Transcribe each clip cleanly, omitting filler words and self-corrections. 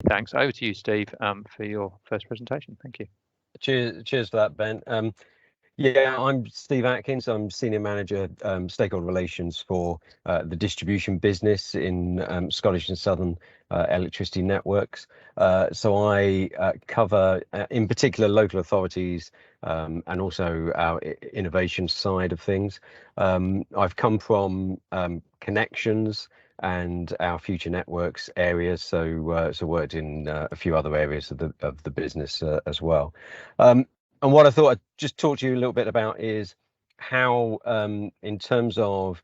thanks. Over to you, Steve, for your first presentation. Thank you. Cheers for that, Ben. Yeah, I'm Steve Atkins. I'm Senior Manager, Stakeholder Relations for the distribution business in Scottish and Southern electricity networks. So I cover, in particular, local authorities and also our innovation side of things. I've come from connections and our future networks areas, so worked in a few other areas of the business as well. And what I thought I'd just talk to you a little bit about is how, in terms of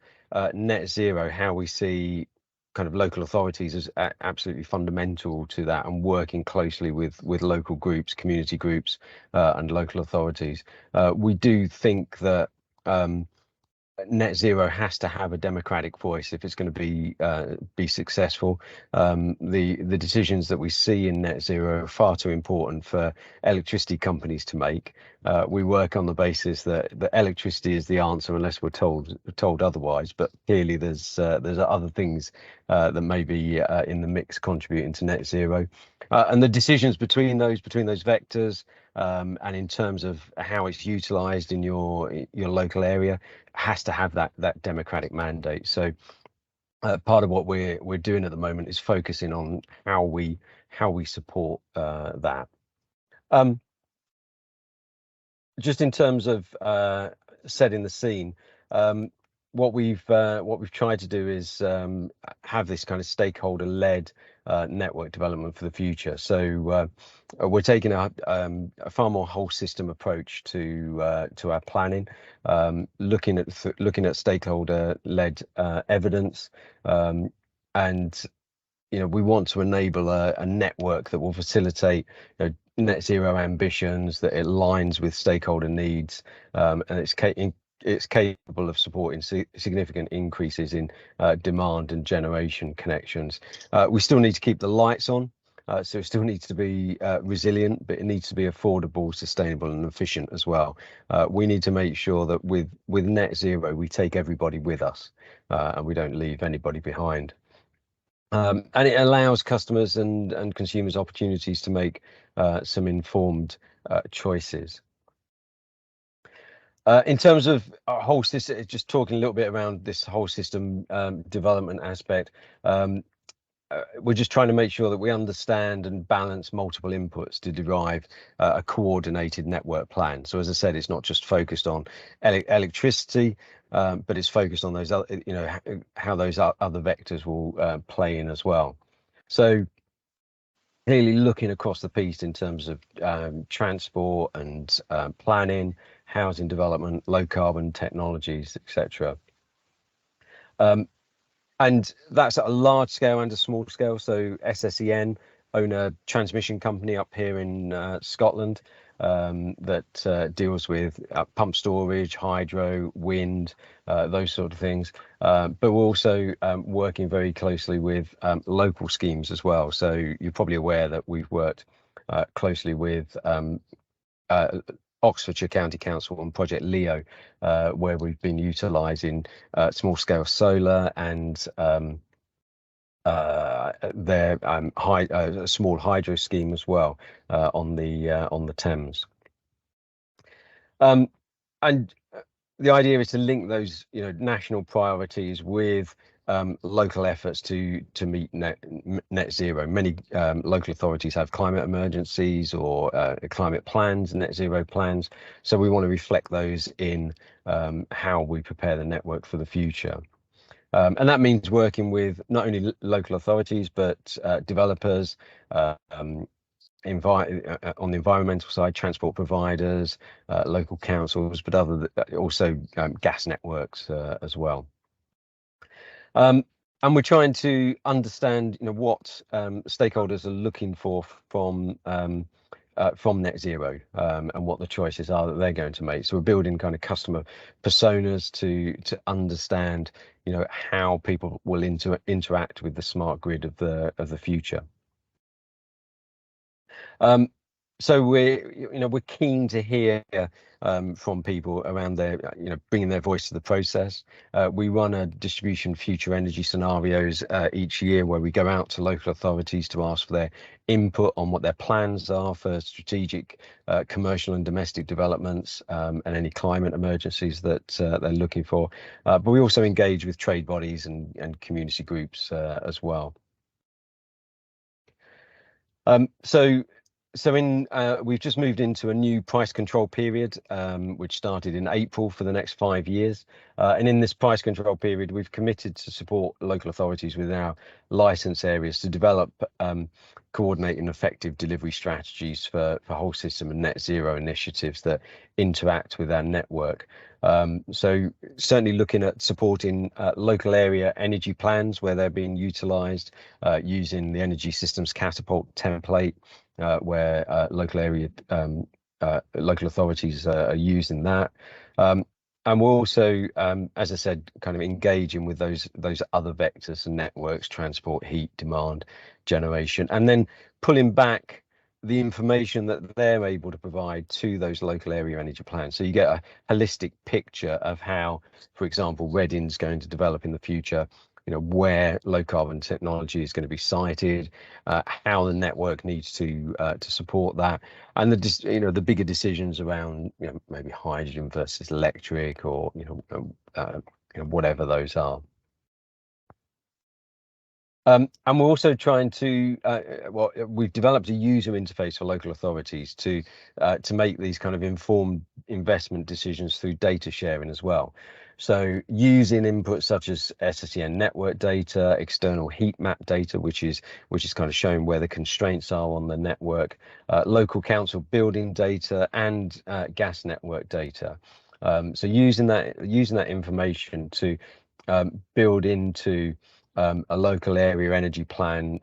net zero, how we see kind of local authorities as absolutely fundamental to that, and working closely with local groups, community groups, and local authorities. We do think that net zero has to have a democratic voice if it's going to be successful. The decisions that we see in net zero are far too important for electricity companies to make. We work on the basis that electricity is the answer unless we're told otherwise. But clearly, there's other things that may be in the mix contributing to net zero, and the decisions between those vectors. And in terms of how it's utilised in your local area, has to have that democratic mandate. So part of what we're doing at the moment is focusing on how we support that. Just in terms of setting the scene, what we've tried to do is have this kind of stakeholder-led network development for the future. So we're taking a far more whole system approach to our planning, looking at stakeholder-led evidence, and we want to enable a network that will facilitate net zero ambitions, that it aligns with stakeholder needs, and it's capable of supporting significant increases in demand and generation connections. We still need to keep the lights on, so it still needs to be resilient, but it needs to be affordable, sustainable, and efficient as well. We need to make sure that with net zero, we take everybody with us, and we don't leave anybody behind. And it allows customers and consumers opportunities to make some informed choices. In terms of our whole system, just talking a little bit around this whole system development aspect, we're just trying to make sure that we understand and balance multiple inputs to derive a coordinated network plan. So as I said, it's not just focused on electricity, but it's focused on those other, how those other vectors will play in as well. So clearly looking across the piece in terms of transport and planning, housing development, low carbon technologies, etc. And that's at a large scale and a small scale. So SSEN own a transmission company up here in Scotland that deals with pump storage, hydro, wind, those sort of things. But we're also working very closely with local schemes as well. So you're probably aware that we've worked closely with Oxfordshire County Council on Project Leo, where we've been utilising small-scale solar and their small hydro scheme as well on the Thames. And the idea is to link those national priorities with local efforts to meet net zero. Many local authorities have climate emergencies or climate plans, net zero plans. So we want to reflect those in how we prepare the network for the future. And that means working with not only local authorities, but developers, on the environmental side, transport providers, local councils, but also gas networks as well. And we're trying to understand, what stakeholders are looking for from net zero, and what the choices are that they're going to make. So we're building kind of customer personas to understand, how people will interact with the smart grid of the future. So we're keen to hear from people around their, bringing their voice to the process. We run a distribution future energy scenarios each year where we go out to local authorities to ask for their input on what their plans are for strategic commercial and domestic developments, and any climate emergencies that they're looking for. But we also engage with trade bodies and community groups as well. We've just moved into a new price control period, which started in April for the next 5 years. And in this price control period, we've committed to support local authorities within our licence areas to develop, coordinate and effective delivery strategies for whole system and net zero initiatives that interact with our network. So certainly looking at supporting local area energy plans where they're being utilised using the Energy Systems Catapult template, where local authorities are using that. And we're also, as I said, kind of engaging with those other vectors and networks, transport, heat, demand, generation, and then pulling back the information that they're able to provide to those local area energy plans. So you get a holistic picture of how, for example, Reading's going to develop in the future, where low carbon technology is going to be sited, how the network needs to support that, and the bigger decisions around maybe hydrogen versus electric, or whatever those are. And we're also trying to, we've developed a user interface for local authorities to make these kind of informed investment decisions through data sharing as well. So using inputs such as SSEN network data, external heat map data, which is kind of showing where the constraints are on the network, local council building data, and gas network data. So using that information to build into a local area energy plan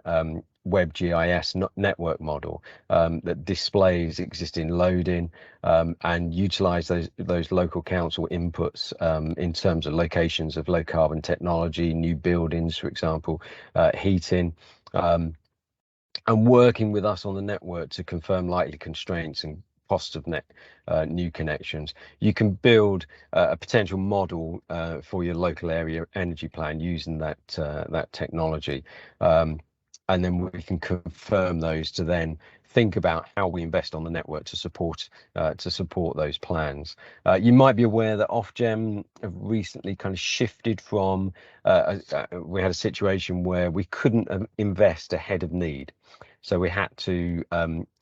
web GIS network model that displays existing loading, and utilize those local council inputs in terms of locations of low carbon technology, new buildings, for example, heating, and working with us on the network to confirm likely constraints and cost of new connections. You can build a potential model for your local area energy plan using that technology, and then we can confirm those to then think about how we invest on the network to support those plans. You might be aware that Ofgem have recently kind of shifted from we had a situation where we couldn't invest ahead of need. So we had to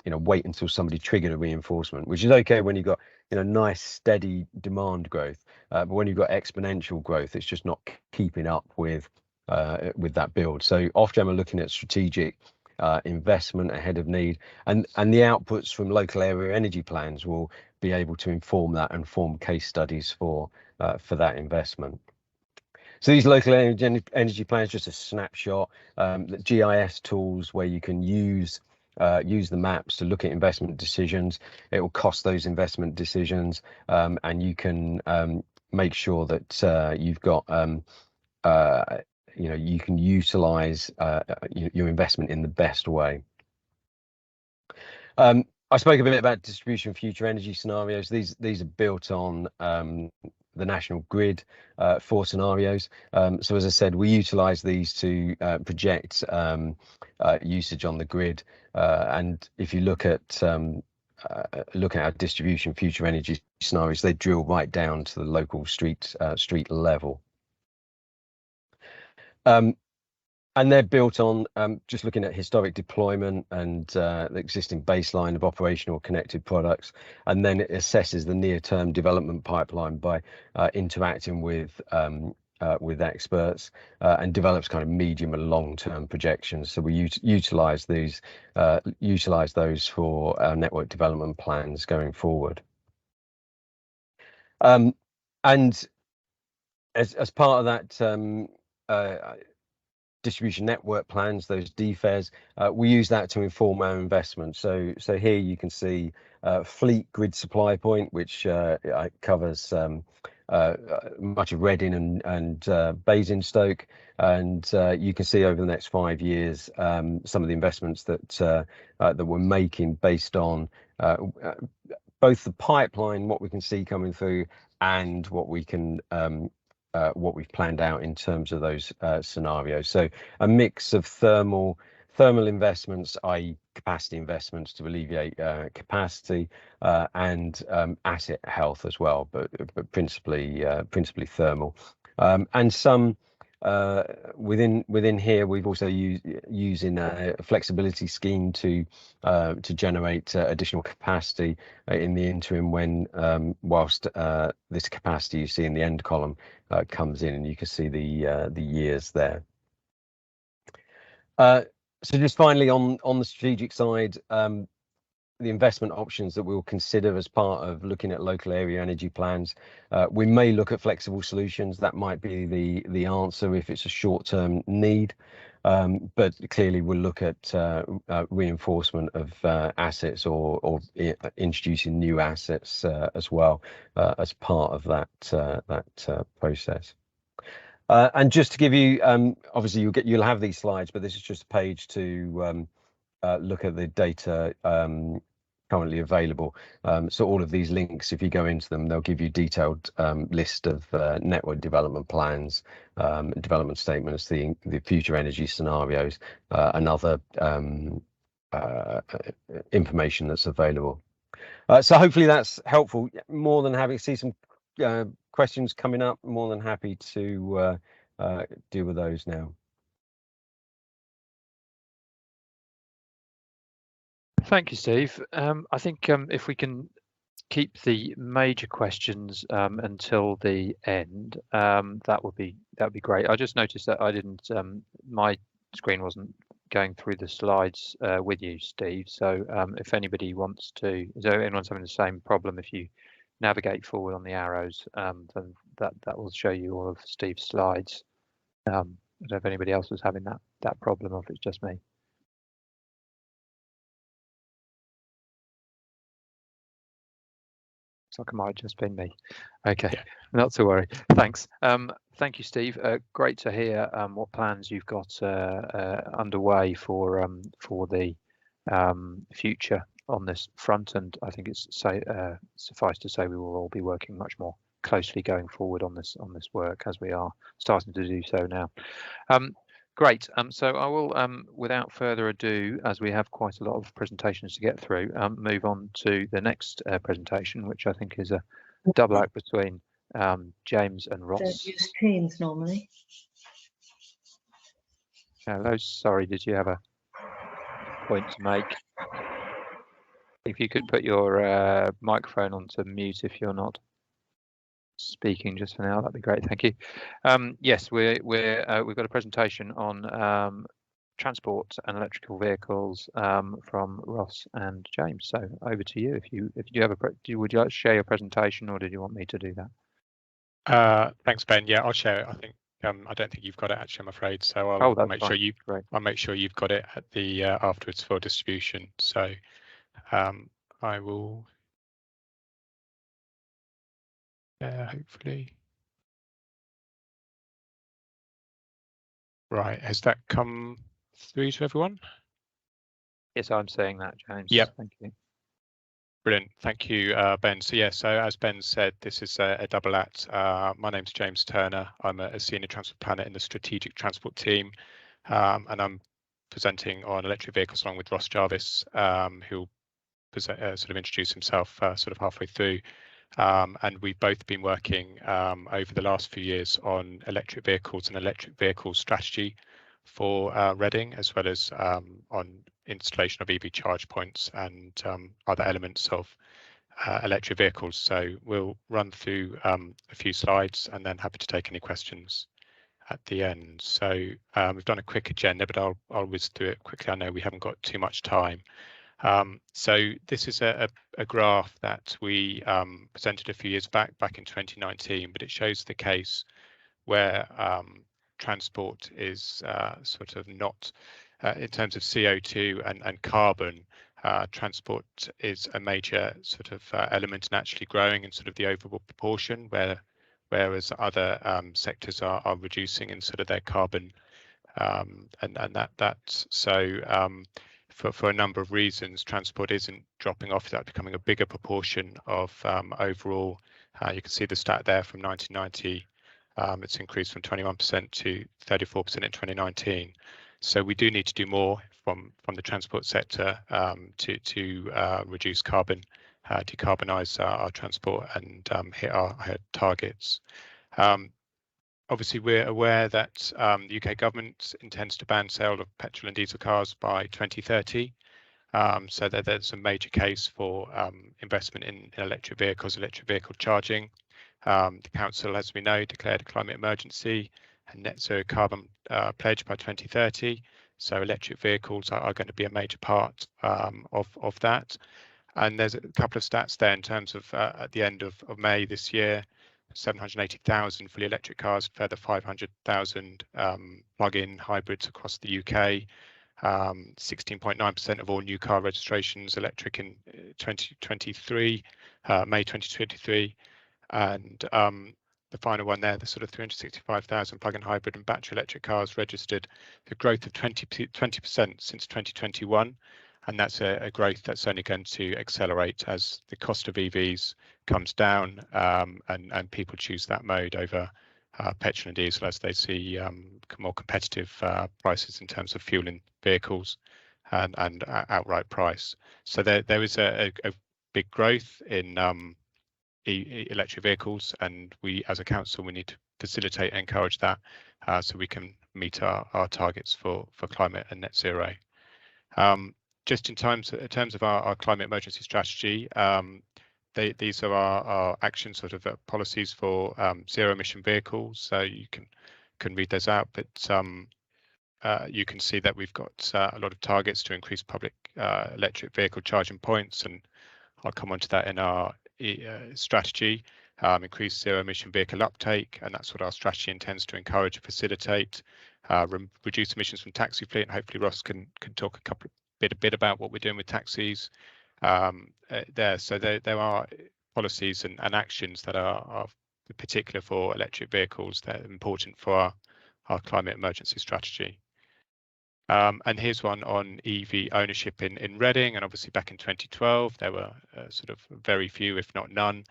wait until somebody triggered a reinforcement, which is okay when you've got nice steady demand growth, but when you've got exponential growth, it's just not keeping up with that build. So Ofgem are looking at strategic investment ahead of need, and the outputs from local area energy plans will be able to inform that and form case studies for that investment. So these local energy plans, just a snapshot, the GIS tools where you can use the maps to look at investment decisions. It will cost those investment decisions, and you can make sure that you've got you can utilize your investment in the best way. I spoke a bit about distribution future energy scenarios. These are built on the national grid for scenarios. So as I said, we utilize these to project usage on the grid. And if you look at our distribution future energy scenarios, they drill right down to the local street level. And they're built on just looking at historic deployment and the existing baseline of operational connected products, and then it assesses the near-term development pipeline by interacting with experts, and develops kind of medium and long-term projections. So we utilize those for our network development plans going forward. And as part of that distribution network plans, those DFEs, we use that to inform our investment. So here you can see fleet grid supply point, which covers much of Reading and Basingstoke, and you can see over the next 5 years some of the investments that we're making based on both the pipeline, what we can see coming through, and what we've planned out in terms of those scenarios. So a mix of thermal investments, i.e. capacity investments to alleviate capacity, and asset health as well, but principally thermal, and some within here we've also using a flexibility scheme to generate additional capacity in the interim when whilst this capacity you see in the end column comes in, and you can see the years there. So just finally on the strategic side, the investment options that we'll consider as part of looking at local area energy plans, we may look at flexible solutions. That might be the answer if it's a short-term need, but clearly we'll look at reinforcement of assets or introducing new assets as well as part of that process. And just to give you, obviously you'll have these slides, but this is just a page to look at the data currently available. So all of these links, if you go into them, they'll give you detailed list of network development plans, development statements, the future energy scenarios, and other information that's available. So hopefully that's helpful. More than happy to see some questions coming up. More than happy to deal with those now. Thank you, Steve. I think if we can keep the major questions until the end, that would be great. I just noticed that I didn't. My screen wasn't going through the slides with you, Steve. So if anybody wants to, is there anyone's having the same problem? If you navigate forward on the arrows, then that will show you all of Steve's slides. I don't know if anybody else was having that problem, or if it's just me. Looks like it might have just been me. Okay, yeah. Not to worry. Thanks. Thank you, Steve. Great to hear what plans you've got underway for the future on this front, and I think it's suffice to say we will all be working much more closely going forward on this work, as we are starting to do so now. Great. So I will, without further ado, as we have quite a lot of presentations to get through, move on to the next presentation, which I think is a double act between James and Ross. Don't use Teams normally. Hello. Sorry, did you have a point to make? If you could put your microphone onto mute if you're not speaking just for now, that'd be great. Thank you. Yes, we've got a presentation on transport and electrical vehicles from Ross and James. So over to you. If you have would you like to share your presentation, or did you want me to do that? Thanks, Ben. Yeah, I'll share it. I think I don't think you've got it actually, I'm afraid. So I'll make sure you've got it at the afterwards for distribution. So I will. Hopefully. Right, has that come through to everyone? Yes, I'm saying that, James. Yep. Thank you. Brilliant, thank you, Ben. So yeah, so as Ben said, this is a double act. My name's James Turner. I'm a senior transport planner in the strategic transport team, and I'm presenting on electric vehicles along with Ross Jarvis, who'll sort of introduce himself sort of halfway through. And we've both been working over the last few years on electric vehicles and electric vehicle strategy for Reading, as well as on installation of EV charge points and other elements of electric vehicles. So we'll run through a few slides and then happy to take any questions at the end. So we've done a quick agenda, but I'll whiz through it quickly. I know we haven't got too much time. So this is a graph that we presented a few years back in 2019, but it shows the case where transport is sort of not, in terms of CO2 and carbon, transport is a major sort of element and actually growing in sort of the overall proportion, where whereas other sectors are reducing in sort of their carbon, and that's so. For a number of reasons, transport isn't dropping off, that's becoming a bigger proportion of overall. You can see the stat there from 1990. It's increased from 21% to 34% in 2019. So we do need to do more from the transport sector to reduce carbon, decarbonise our transport, and hit our targets. Obviously, we're aware that the UK government intends to ban sale of petrol and diesel cars by 2030. So there's a major case for investment in electric vehicles, electric vehicle charging. The council, as we know, declared a climate emergency and net zero carbon pledge by 2030. So electric vehicles are going to be a major part of that. And there's a couple of stats there in terms of at the end of May this year, 780,000 fully electric cars, further 500,000 plug-in hybrids across the UK. 16.9% of all new car registrations electric in 2023, May 2023, and the final one there, the sort of 365,000 plug-in hybrid and battery electric cars registered, the growth of 20% since 2021. And that's a growth that's only going to accelerate as the cost of EVs comes down, and people choose that mode over petrol and diesel as they see more competitive prices in terms of fueling vehicles and outright price. So there is a big growth in electric vehicles, and we as a council we need to facilitate and encourage that so we can meet our targets for climate and net zero. Just in terms of our climate emergency strategy, these are our action sort of policies for zero emission vehicles. So you can read those out, but you can see that we've got a lot of targets to increase public electric vehicle charging points, and I'll come on to that in our strategy. Increase zero emission vehicle uptake, and that's what our strategy intends to encourage and facilitate. Reduce emissions from taxi fleet, and hopefully Ross can talk a bit about what we're doing with taxis there. So there are policies and actions that are particular for electric vehicles that are important for our climate emergency strategy. And here's one on EV ownership in Reading, and obviously back in 2012 there were sort of very few, if not none,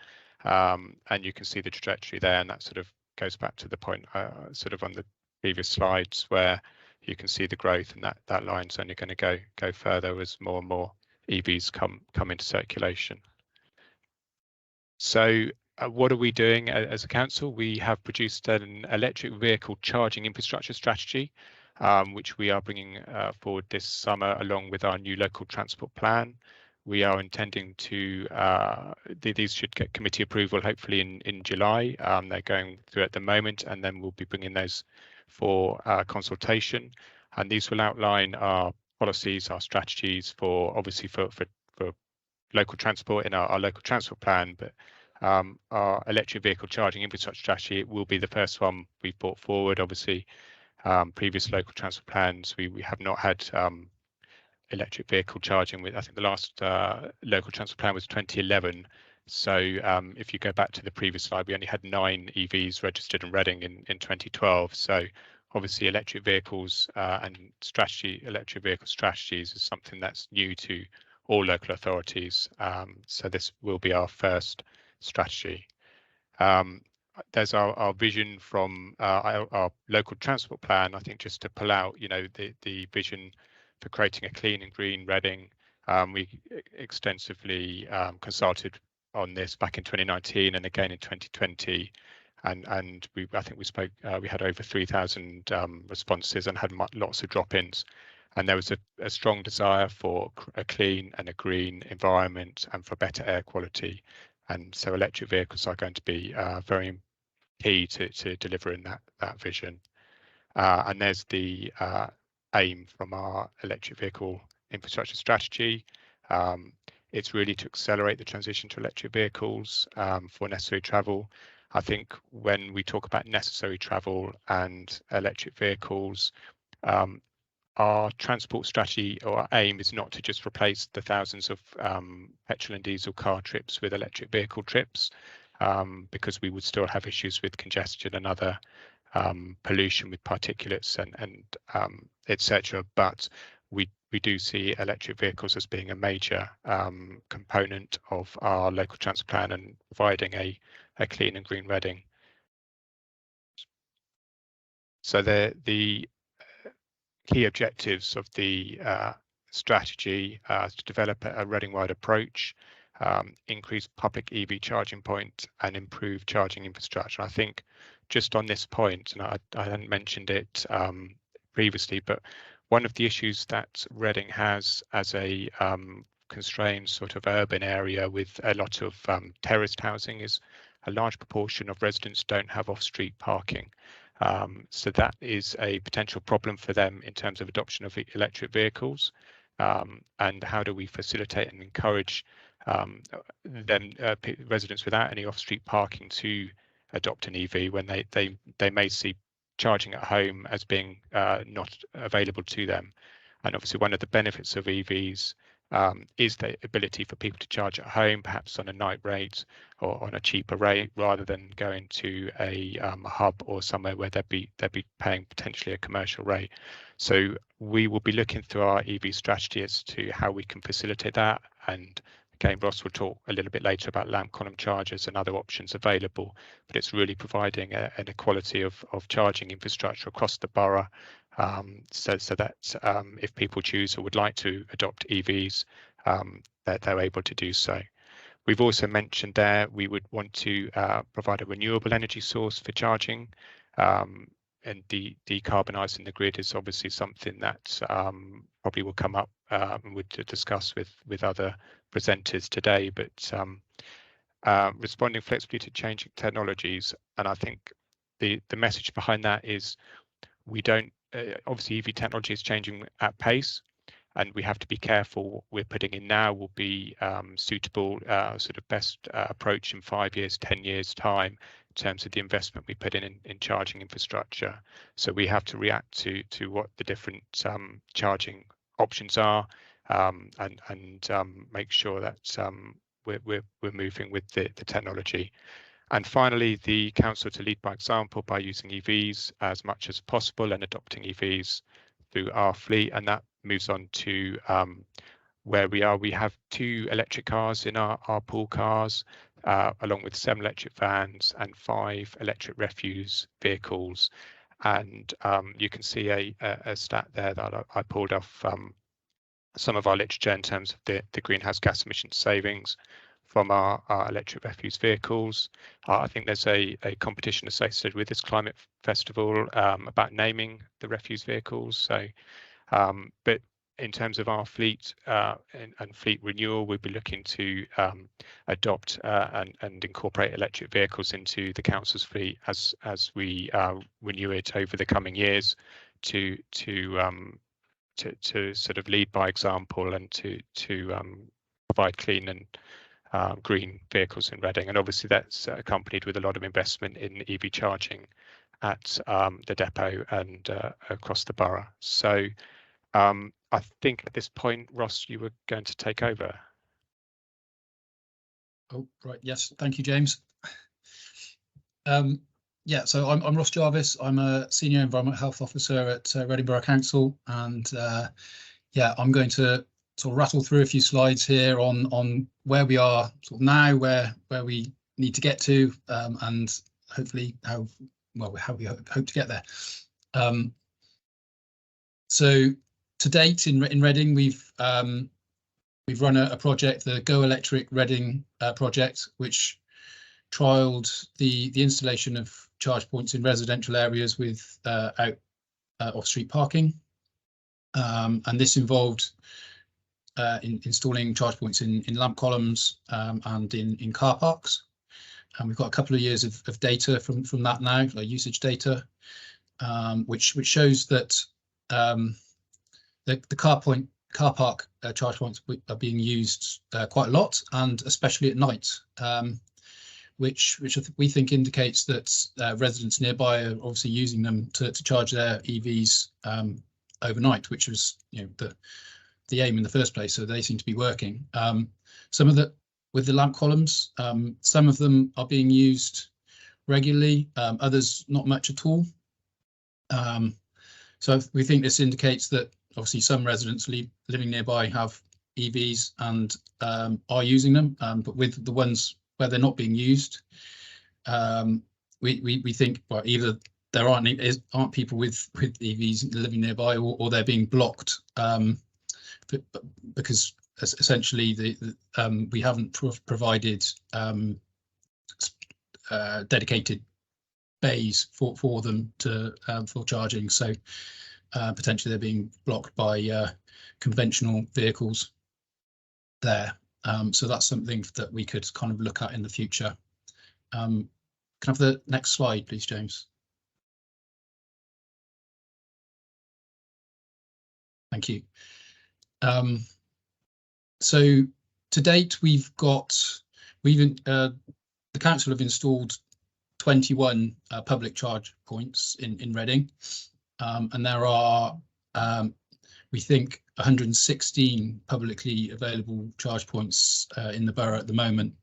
and you can see the trajectory there, and that sort of goes back to the point sort of on the previous slides where you can see the growth, and that line's only going to go further as more and more EVs come into circulation. So what are we doing as a council? We have produced an electric vehicle charging infrastructure strategy, which we are bringing forward this summer along with our new local transport plan. We are intending to, these should get committee approval hopefully in July. They're going through at the moment, and then we'll be bringing those for consultation. And these will outline our policies, our strategies for obviously for local transport in our local transport plan, but our electric vehicle charging infrastructure strategy will be the first one we've brought forward. Obviously, previous local transport plans, we have not had electric vehicle charging. I think the last local transport plan was 2011. So if you go back to the previous slide, we only had 9 EVs registered in Reading in 2012. So obviously electric vehicles and electric vehicle strategies is something that's new to all local authorities. So this will be our first strategy. There's our vision from our local transport plan. I think just to pull out, the vision for creating a clean and green Reading. We extensively consulted on this back in 2019 and again in 2020, and I think we had over 3,000 responses and had lots of drop-ins, and there was a strong desire for a clean and a green environment and for better air quality, and so electric vehicles are going to be very key to delivering that vision. And there's the aim from our electric vehicle infrastructure strategy. It's really to accelerate the transition to electric vehicles for necessary travel. I think when we talk about necessary travel and electric vehicles, our transport strategy or our aim is not to just replace the thousands of petrol and diesel car trips with electric vehicle trips. because we would still have issues with congestion and other pollution with particulates and etc. But we do see electric vehicles as being a major component of our local transport plan and providing a clean and green Reading. So the key objectives of the strategy to develop a Reading-wide approach, increase public EV charging point and improve charging infrastructure. I think just on this point, and I hadn't mentioned it previously, but one of the issues that Reading has as a constrained sort of urban area with a lot of terraced housing is a large proportion of residents don't have off-street parking. So that is a potential problem for them in terms of adoption of electric vehicles. And how do we facilitate and encourage residents without any off-street parking to adopt an EV when they may see charging at home as being not available to them. And obviously one of the benefits of EVs is the ability for people to charge at home, perhaps on a night rate or on a cheaper rate, rather than going to a hub or somewhere where they'd be paying potentially a commercial rate. So we will be looking through our EV strategy as to how we can facilitate that. And again, Ross will talk a little bit later about lamp column chargers and other options available, but it's really providing an equality of charging infrastructure across the borough, so that if people choose or would like to adopt EVs, that they're able to do so. We've also mentioned there we would want to provide a renewable energy source for charging, and decarbonising the grid is obviously something that probably will come up and we'll discuss with other presenters today, but responding flexibly to changing technologies. And I think the message behind that is we don't, obviously EV technology is changing at pace, and we have to be careful we're putting in now will be suitable, sort of best approach in 5 years, 10 years time in terms of the investment we put in charging infrastructure. So we have to react to what the different charging options are, and make sure that we're moving with the technology. And finally, the council to lead by example by using EVs as much as possible and adopting EVs through our fleet. And that moves on to where we are. We have 2 electric cars in our pool cars, along with 7 electric vans and 5 electric refuse vehicles. And you can see a stat there that I pulled off some of our literature in terms of the greenhouse gas emission savings from our electric refuse vehicles. I think there's a competition associated with this climate festival about naming the refuse vehicles. So, but in terms of our fleet and fleet renewal, we'll be looking to adopt and incorporate electric vehicles into the council's fleet as we renew it over the coming years to sort of lead by example and to provide clean and green vehicles in Reading. And obviously that's accompanied with a lot of investment in EV charging at the depot and across the borough. So I think at this point, Ross, you were going to take over. Oh, right. Yes. Thank you, James. Yeah, so I'm Ross Jarvis. I'm a Senior Environmental Health Officer at Reading Borough Council. And yeah, I'm going to sort of rattle through a few slides here on where we are sort of now, where we need to get to, and hopefully how we hope to get there. So to date in Reading, we've run a project, the Go Electric Reading project, which trialled the installation of charge points in residential areas with off-street parking, and this involved installing charge points in lamp columns and in car parks. And we've got a couple of years of data from that now, like usage data, which shows that the car park charge points are being used quite a lot, and especially at night, which we think indicates that residents nearby are obviously using them to charge their EVs overnight, which was the aim in the first place. So they seem to be working. Some of the with the lamp columns. Some of them are being used regularly, others not much at all. So we think this indicates that obviously some residents living nearby have EVs and are using them, but with the ones where they're not being used, we think, well, either there aren't people with EVs living nearby, or they're being blocked because essentially we haven't provided dedicated bays for them for charging. So potentially they're being blocked by conventional vehicles there. So that's something that we could kind of look at in the future. Can I have the next slide, please, James? Thank you. So to date, the council have installed 21 public charge points in Reading, and there are, we think, 116 publicly available charge points in the borough at the moment.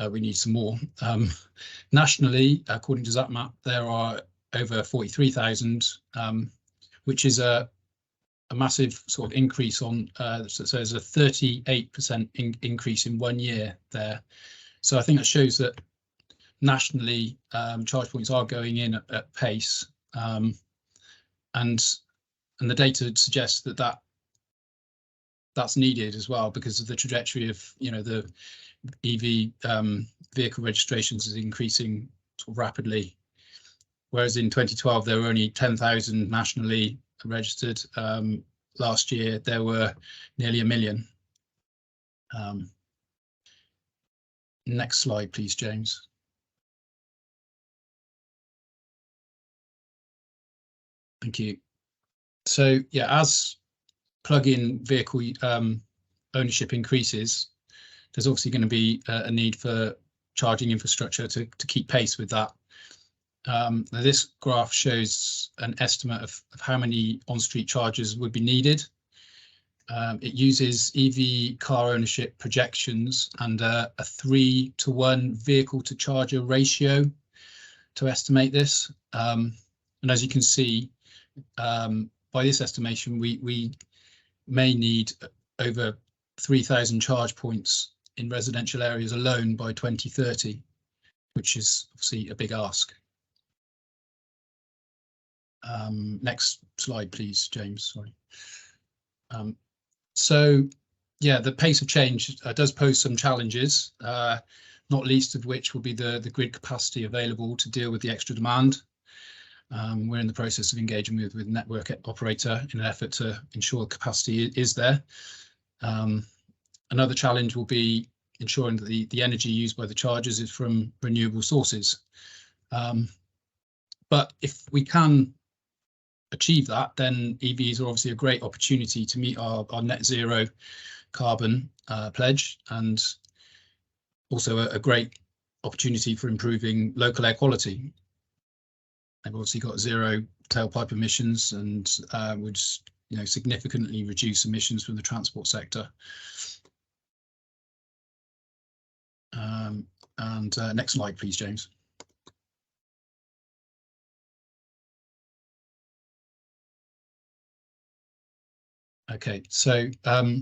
We need some more. Nationally, according to ZapMap, there are over 43,000, which is a massive sort of increase on, so there's a 38% increase in 1 year there. So I think that shows that nationally charge points are going in at pace, and the data suggests that's needed as well, because of the trajectory of, you know, the EV vehicle registrations is increasing sort of rapidly, whereas in 2012 there were only 10,000 nationally registered. Last year there were nearly 1 million. Next slide, please, James. Thank you. So yeah, as plug-in vehicle ownership increases, there's obviously going to be a need for charging infrastructure to keep pace with that. This graph shows an estimate of how many on-street chargers would be needed. It uses EV car ownership projections and a 3-to-1 vehicle to charger ratio to estimate this. And as you can see, by this estimation, we may need over 3,000 charge points in residential areas alone by 2030, which is obviously a big ask. Next slide, please, James. Sorry. So, yeah, the pace of change does pose some challenges, not least of which will be the grid capacity available to deal with the extra demand. We're in the process of engaging with network operator in an effort to ensure capacity is there. Another challenge will be ensuring that the energy used by the chargers is from renewable sources. But if we can achieve that, then EVs are obviously a great opportunity to meet our net zero carbon pledge, and also a great opportunity for improving local air quality. They've obviously got zero tailpipe emissions and would, you know, significantly reduce emissions from the transport sector. Next slide, please, James. Okay, so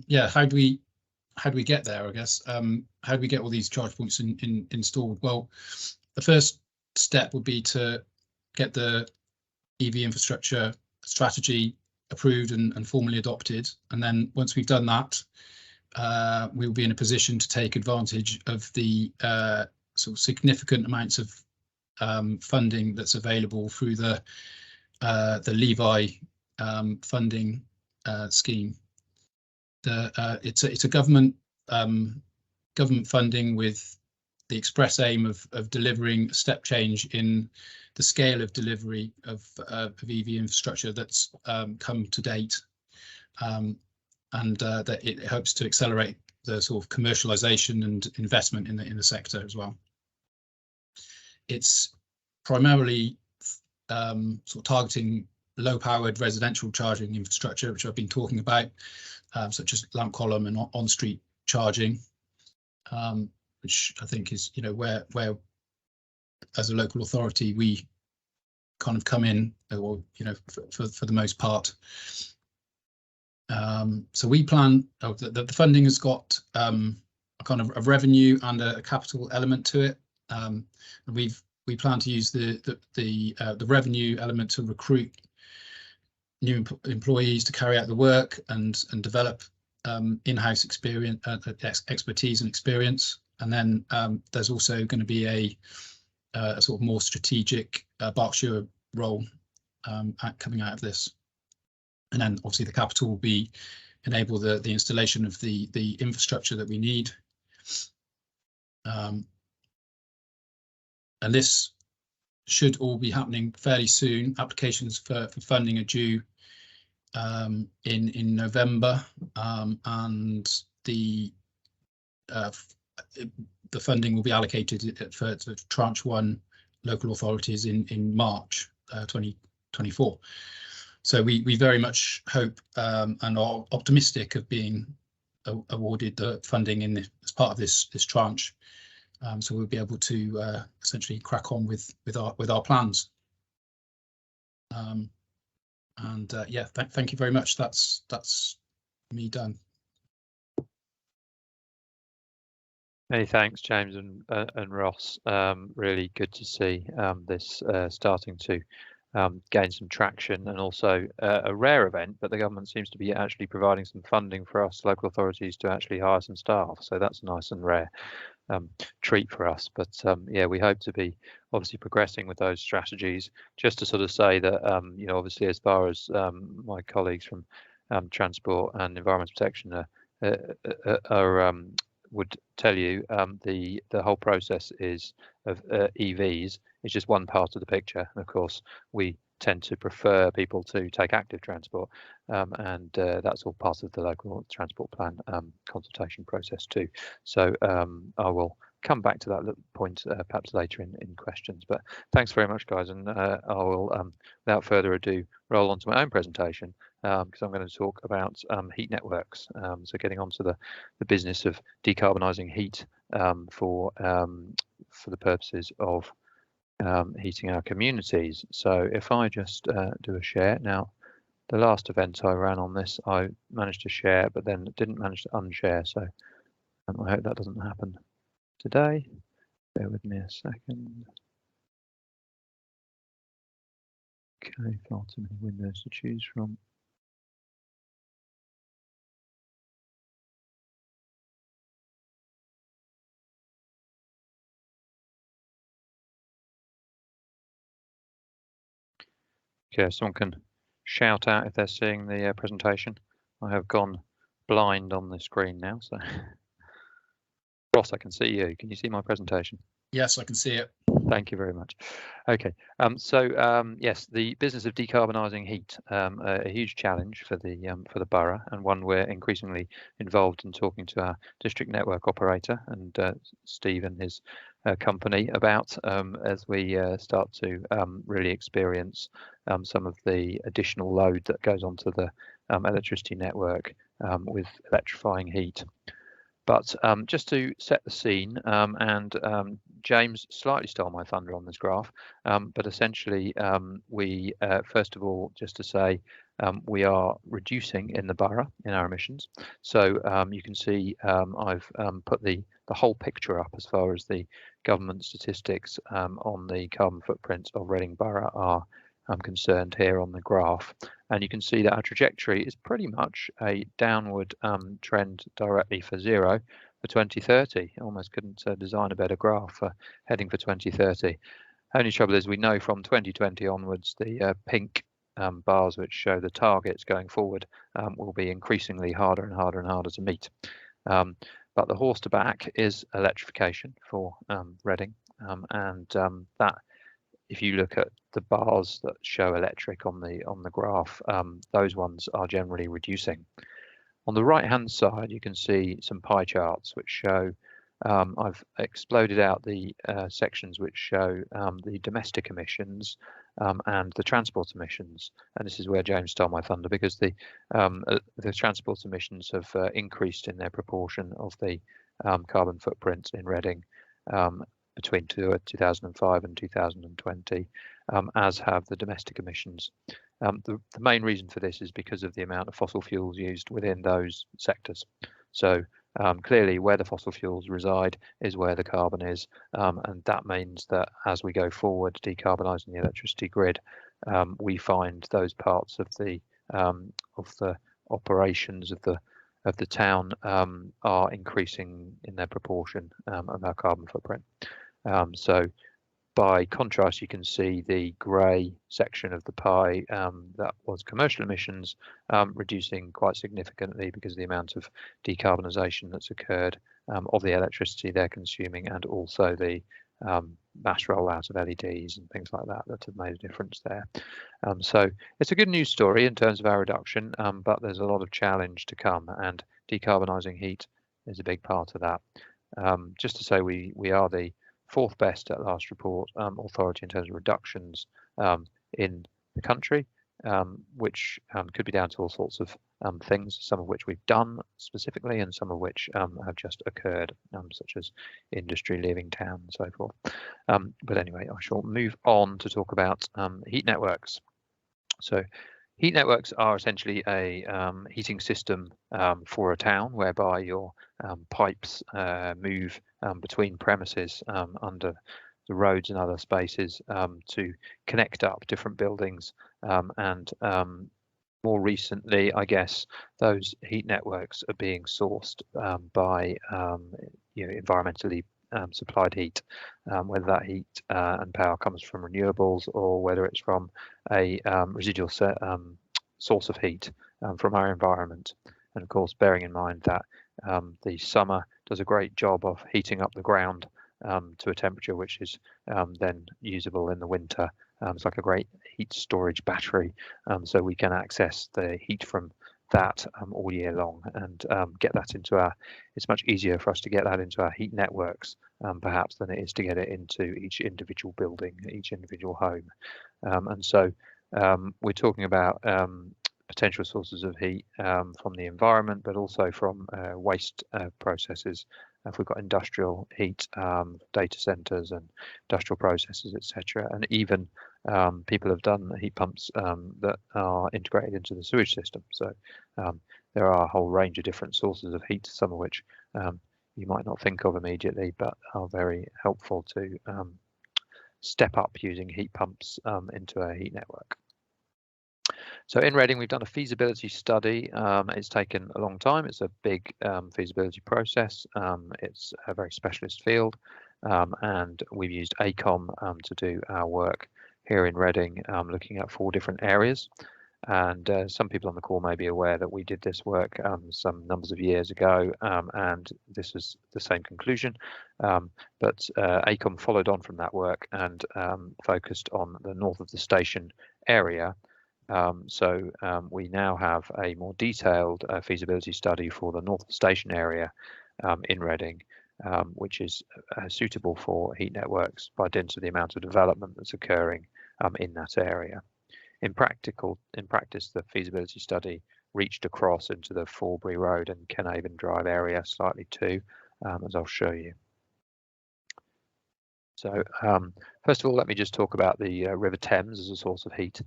yeah, how do we get there? I guess how do we get all these charge points installed? Well, the first step would be to get the EV infrastructure strategy approved and formally adopted, and then once we've done that, we'll be in a position to take advantage of the sort of significant amounts of funding that's available through the Levi funding scheme. It's a government funding with the express aim of delivering a step change in the scale of delivery of EV infrastructure that's come to date, and that it hopes to accelerate the sort of commercialization and investment in the sector as well. It's primarily sort of targeting low-powered residential charging infrastructure, which I've been talking about, such as lamp column and on-street charging, which I think is, where as a local authority we kind of come in, or for the most part. So we plan, the funding has got a kind of a revenue and a capital element to it, and we plan to use the revenue element to recruit new employees to carry out the work and develop in-house experience, expertise and experience. And then there's also going to be a sort of more strategic Berkshire role coming out of this. And then obviously the capital will enable the installation of the infrastructure that we need. And this should all be happening fairly soon. Applications for funding are due in November, and the funding will be allocated for tranche 1 local authorities in March 2024. So we very much hope and are optimistic of being awarded the funding as part of this tranche. So we'll be able to essentially crack on with our plans. Yeah, thank you very much. That's me done. Many thanks, James and Ross. Really good to see this starting to gain some traction, and also a rare event, but the government seems to be actually providing some funding for us local authorities to actually hire some staff. So that's nice and rare. Treat for us, but yeah, we hope to be obviously progressing with those strategies. Just to sort of say that obviously, as far as my colleagues from Transport and Environmental Protection would tell you, the whole process of EVs is just one part of the picture. And of course, we tend to prefer people to take active transport, and that's all part of the local transport plan consultation process too. So I will come back to that point perhaps later in questions, but thanks very much, guys, and I will without further ado roll on to my own presentation, because I'm going to talk about heat networks, so getting on to the business of decarbonising heat for the purposes of heating our communities. So if I just do a share now, the last event I ran on this, I managed to share, but then didn't manage to unshare. So I hope that doesn't happen today. Bear with me a second. Okay, far too many windows to choose from. Okay, someone can shout out if they're seeing the presentation. I have gone blind on the screen now, so Ross, I can see you. Can you see my presentation? Yes, I can see it. Thank you very much. Okay, yes, the business of decarbonising heat, a huge challenge for the borough, and one we're increasingly involved in talking to our district network operator and Steve and his company about as we start to really experience some of the additional load that goes onto the electricity network with electrifying heat. But just to set the scene, and James slightly stole my thunder on this graph, but essentially we first of all, just to say, we are reducing in the borough in our emissions. So you can see I've put the whole picture up as far as the government statistics on the carbon footprint of Reading Borough are concerned here on the graph, and you can see that our trajectory is pretty much a downward trend directly for zero for 2030. Almost couldn't design a better graph for heading for 2030. Only trouble is we know from 2020 onwards the pink bars which show the targets going forward will be increasingly harder and harder and harder to meet. But the horse to back is electrification for Reading, and that, if you look at the bars that show electric on the graph, those ones are generally reducing. On the right hand side, you can see some pie charts which show I've exploded out the sections which show the domestic emissions and the transport emissions, and this is where James stole my thunder, because the transport emissions have increased in their proportion of the carbon footprint in Reading between 2005 and 2020, as have the domestic emissions. The main reason for this is because of the amount of fossil fuels used within those sectors. So clearly where the fossil fuels reside is where the carbon is, and that means that as we go forward decarbonising the electricity grid, we find those parts of the operations of the town are increasing in their proportion of our carbon footprint. So by contrast, you can see the grey section of the pie that was commercial emissions reducing quite significantly because of the amount of decarbonisation that's occurred of the electricity they're consuming, and also the mass rollout of LEDs and things like that have made a difference there. So it's a good news story in terms of our reduction, but there's a lot of challenge to come, and decarbonising heat is a big part of that. Just to say, we are the fourth best at last report authority in terms of reductions in the country, which could be down to all sorts of things, some of which we've done specifically and some of which have just occurred, such as industry leaving town and so forth. But anyway, I shall move on to talk about heat networks. So heat networks are essentially a heating system for a town, whereby your pipes move between premises under the roads and other spaces to connect up different buildings, and more recently, I guess, those heat networks are being sourced by environmentally supplied heat, whether that heat and power comes from renewables or whether it's from a residual source of heat from our environment. And of course, bearing in mind that the summer does a great job of heating up the ground to a temperature which is then usable in the winter. It's like a great heat storage battery, so we can access the heat from that all year long and get that into our, it's much easier for us to get that into our heat networks perhaps than it is to get it into each individual building, each individual home. And so we're talking about potential sources of heat from the environment, but also from waste processes. If we've got industrial heat, data centres and industrial processes, etc., and even people have done heat pumps that are integrated into the sewage system. So there are a whole range of different sources of heat, some of which you might not think of immediately, but are very helpful to step up using heat pumps into a heat network. So in Reading, we've done a feasibility study. It's taken a long time. It's a big feasibility process. It's a very specialist field, and we've used ACOM to do our work here in Reading, looking at 4 different areas. And some people on the call may be aware that we did this work some numbers of years ago, and this was the same conclusion. But ACOM followed on from that work and focused on the north of the station area. So we now have a more detailed feasibility study for the north of the station area in Reading, which is suitable for heat networks by dint of the amount of development that's occurring in that area. In practice, the feasibility study reached across into the Forbury Road and Kenhaven Drive area slightly too, as I'll show you. So first of all, let me just talk about the River Thames as a source of heat.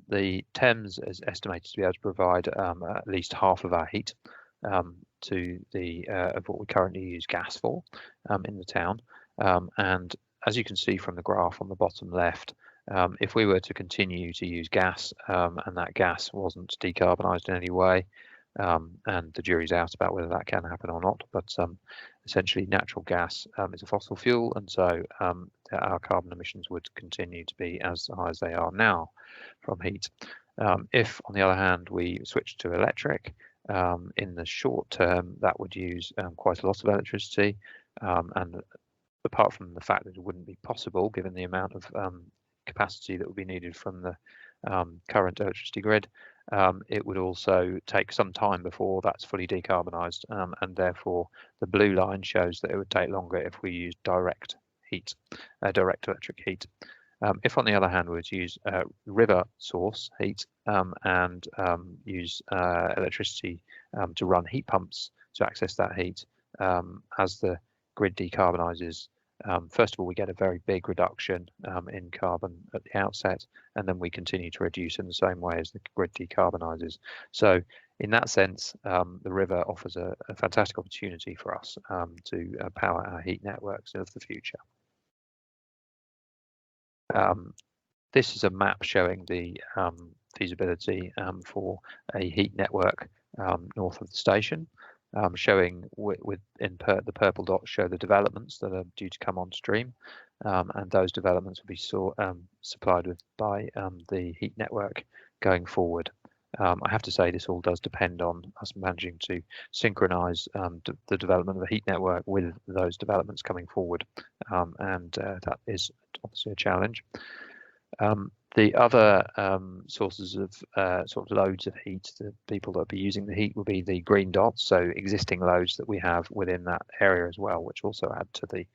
The Thames is estimated to be able to provide at least half of our heat to the of what we currently use gas for in the town. And as you can see from the graph on the bottom left, if we were to continue to use gas and that gas wasn't decarbonised in any way, and the jury's out about whether that can happen or not, but essentially natural gas is a fossil fuel, and so our carbon emissions would continue to be as high as they are now from heat. If, on the other hand, we switch to electric, in the short term, that would use quite a lot of electricity, and apart from the fact that it wouldn't be possible given the amount of capacity that would be needed from the current electricity grid, it would also take some time before that's fully decarbonised, and therefore the blue line shows that it would take longer if we use direct heat, direct electric heat. If on the other hand we would use river source heat and use electricity to run heat pumps to access that heat, as the grid decarbonises, first of all we get a very big reduction in carbon at the outset, and then we continue to reduce in the same way as the grid decarbonises. So in that sense, the river offers a fantastic opportunity for us to power our heat networks of the future. This is a map showing the feasibility for a heat network north of the station, showing the purple dots show the developments that are due to come on stream, and those developments will be supplied with by the heat network going forward. I have to say this all does depend on us managing to synchronise the development of the heat network with those developments coming forward, and that is obviously a challenge. The other sources of sort of loads of heat, the people that will be using the heat will be the green dots, so existing loads that we have within that area as well, which also add to the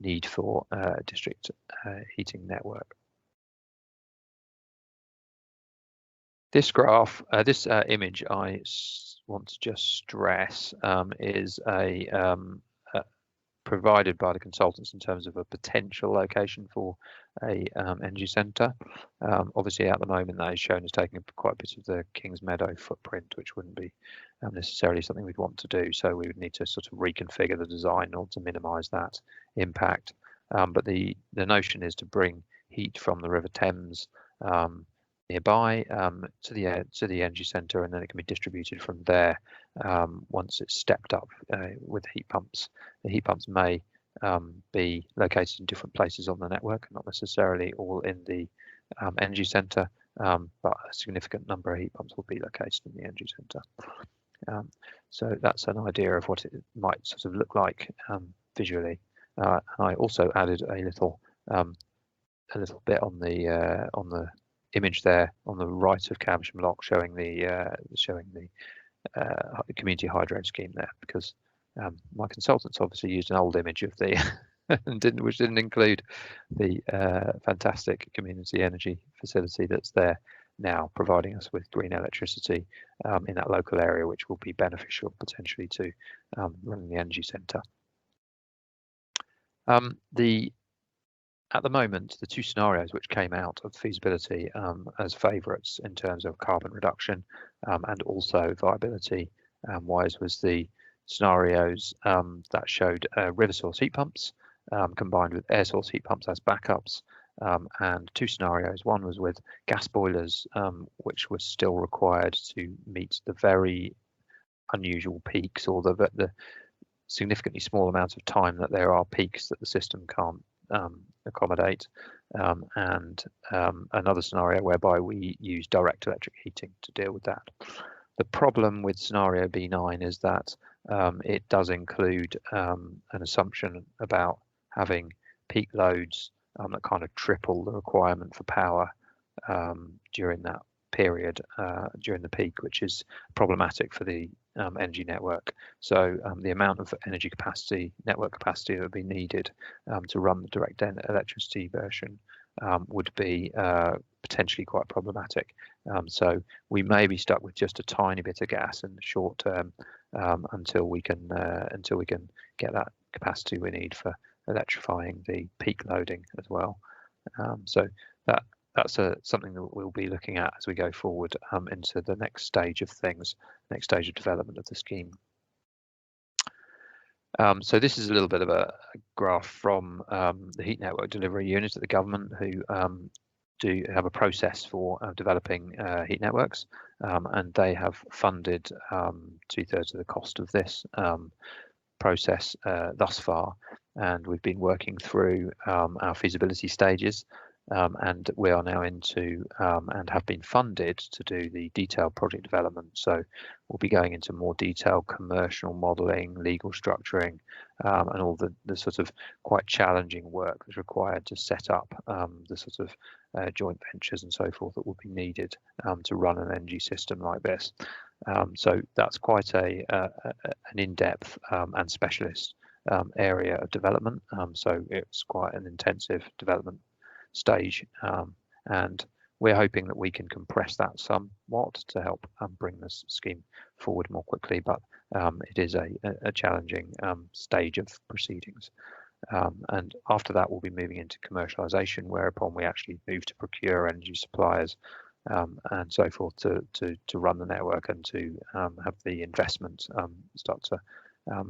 need for district heating network. This graph, this image, I want to just stress is provided by the consultants in terms of a potential location for a energy centre. Obviously, at the moment, that is shown as taking up quite a bit of the Kings Meadow footprint, which wouldn't be necessarily something we'd want to do. So we would need to sort of reconfigure the design in order to minimise that impact. But the notion is to bring heat from the River Thames nearby to the energy centre, and then it can be distributed from there once it's stepped up with heat pumps. The heat pumps may be located in different places on the network, not necessarily all in the energy centre, but a significant number of heat pumps will be located in the energy centre. So that's an idea of what it might sort of look like visually. I also added a little bit on the image there on the right of Caversham Lock, showing the community hydro scheme there, because my consultants obviously used an old image of the which didn't include the fantastic community energy facility that's there now, providing us with green electricity in that local area, which will be beneficial potentially to running the energy centre. At the moment, the two scenarios which came out of feasibility as favourites in terms of carbon reduction and also viability wise was the scenarios that showed river source heat pumps combined with air source heat pumps as backups, and two scenarios. One was with gas boilers, which was still required to meet the very unusual peaks, or the significantly small amount of time that there are peaks that the system can't accommodate, and another scenario whereby we use direct electric heating to deal with that. The problem with scenario B9 is that it does include an assumption about having peak loads that kind of triple the requirement for power during that period, during the peak, which is problematic for the energy network. So the amount of energy capacity, network capacity that would be needed to run the direct electricity version would be potentially quite problematic. So we may be stuck with just a tiny bit of gas in the short term until we can get that capacity we need for electrifying the peak loading as well. So that's something that we'll be looking at as we go forward into the next stage of things, next stage of development of the scheme. So this is a little bit of a graph from the heat network delivery unit at the government, who do have a process for developing heat networks, and they have funded 2/3 of the cost of this process thus far, and we've been working through our feasibility stages. and we are now into and have been funded to do the detailed project development. So we'll be going into more detailed commercial modelling, legal structuring, and all the sort of quite challenging work that's required to set up the sort of joint ventures and so forth that will be needed to run an energy system like this. So that's quite an in-depth and specialist area of development. So it's quite an intensive development stage, and we're hoping that we can compress that somewhat to help bring this scheme forward more quickly, but it is a challenging stage of proceedings. And after that, we'll be moving into commercialisation, whereupon we actually move to procure energy suppliers and so forth to run the network and to have the investment start to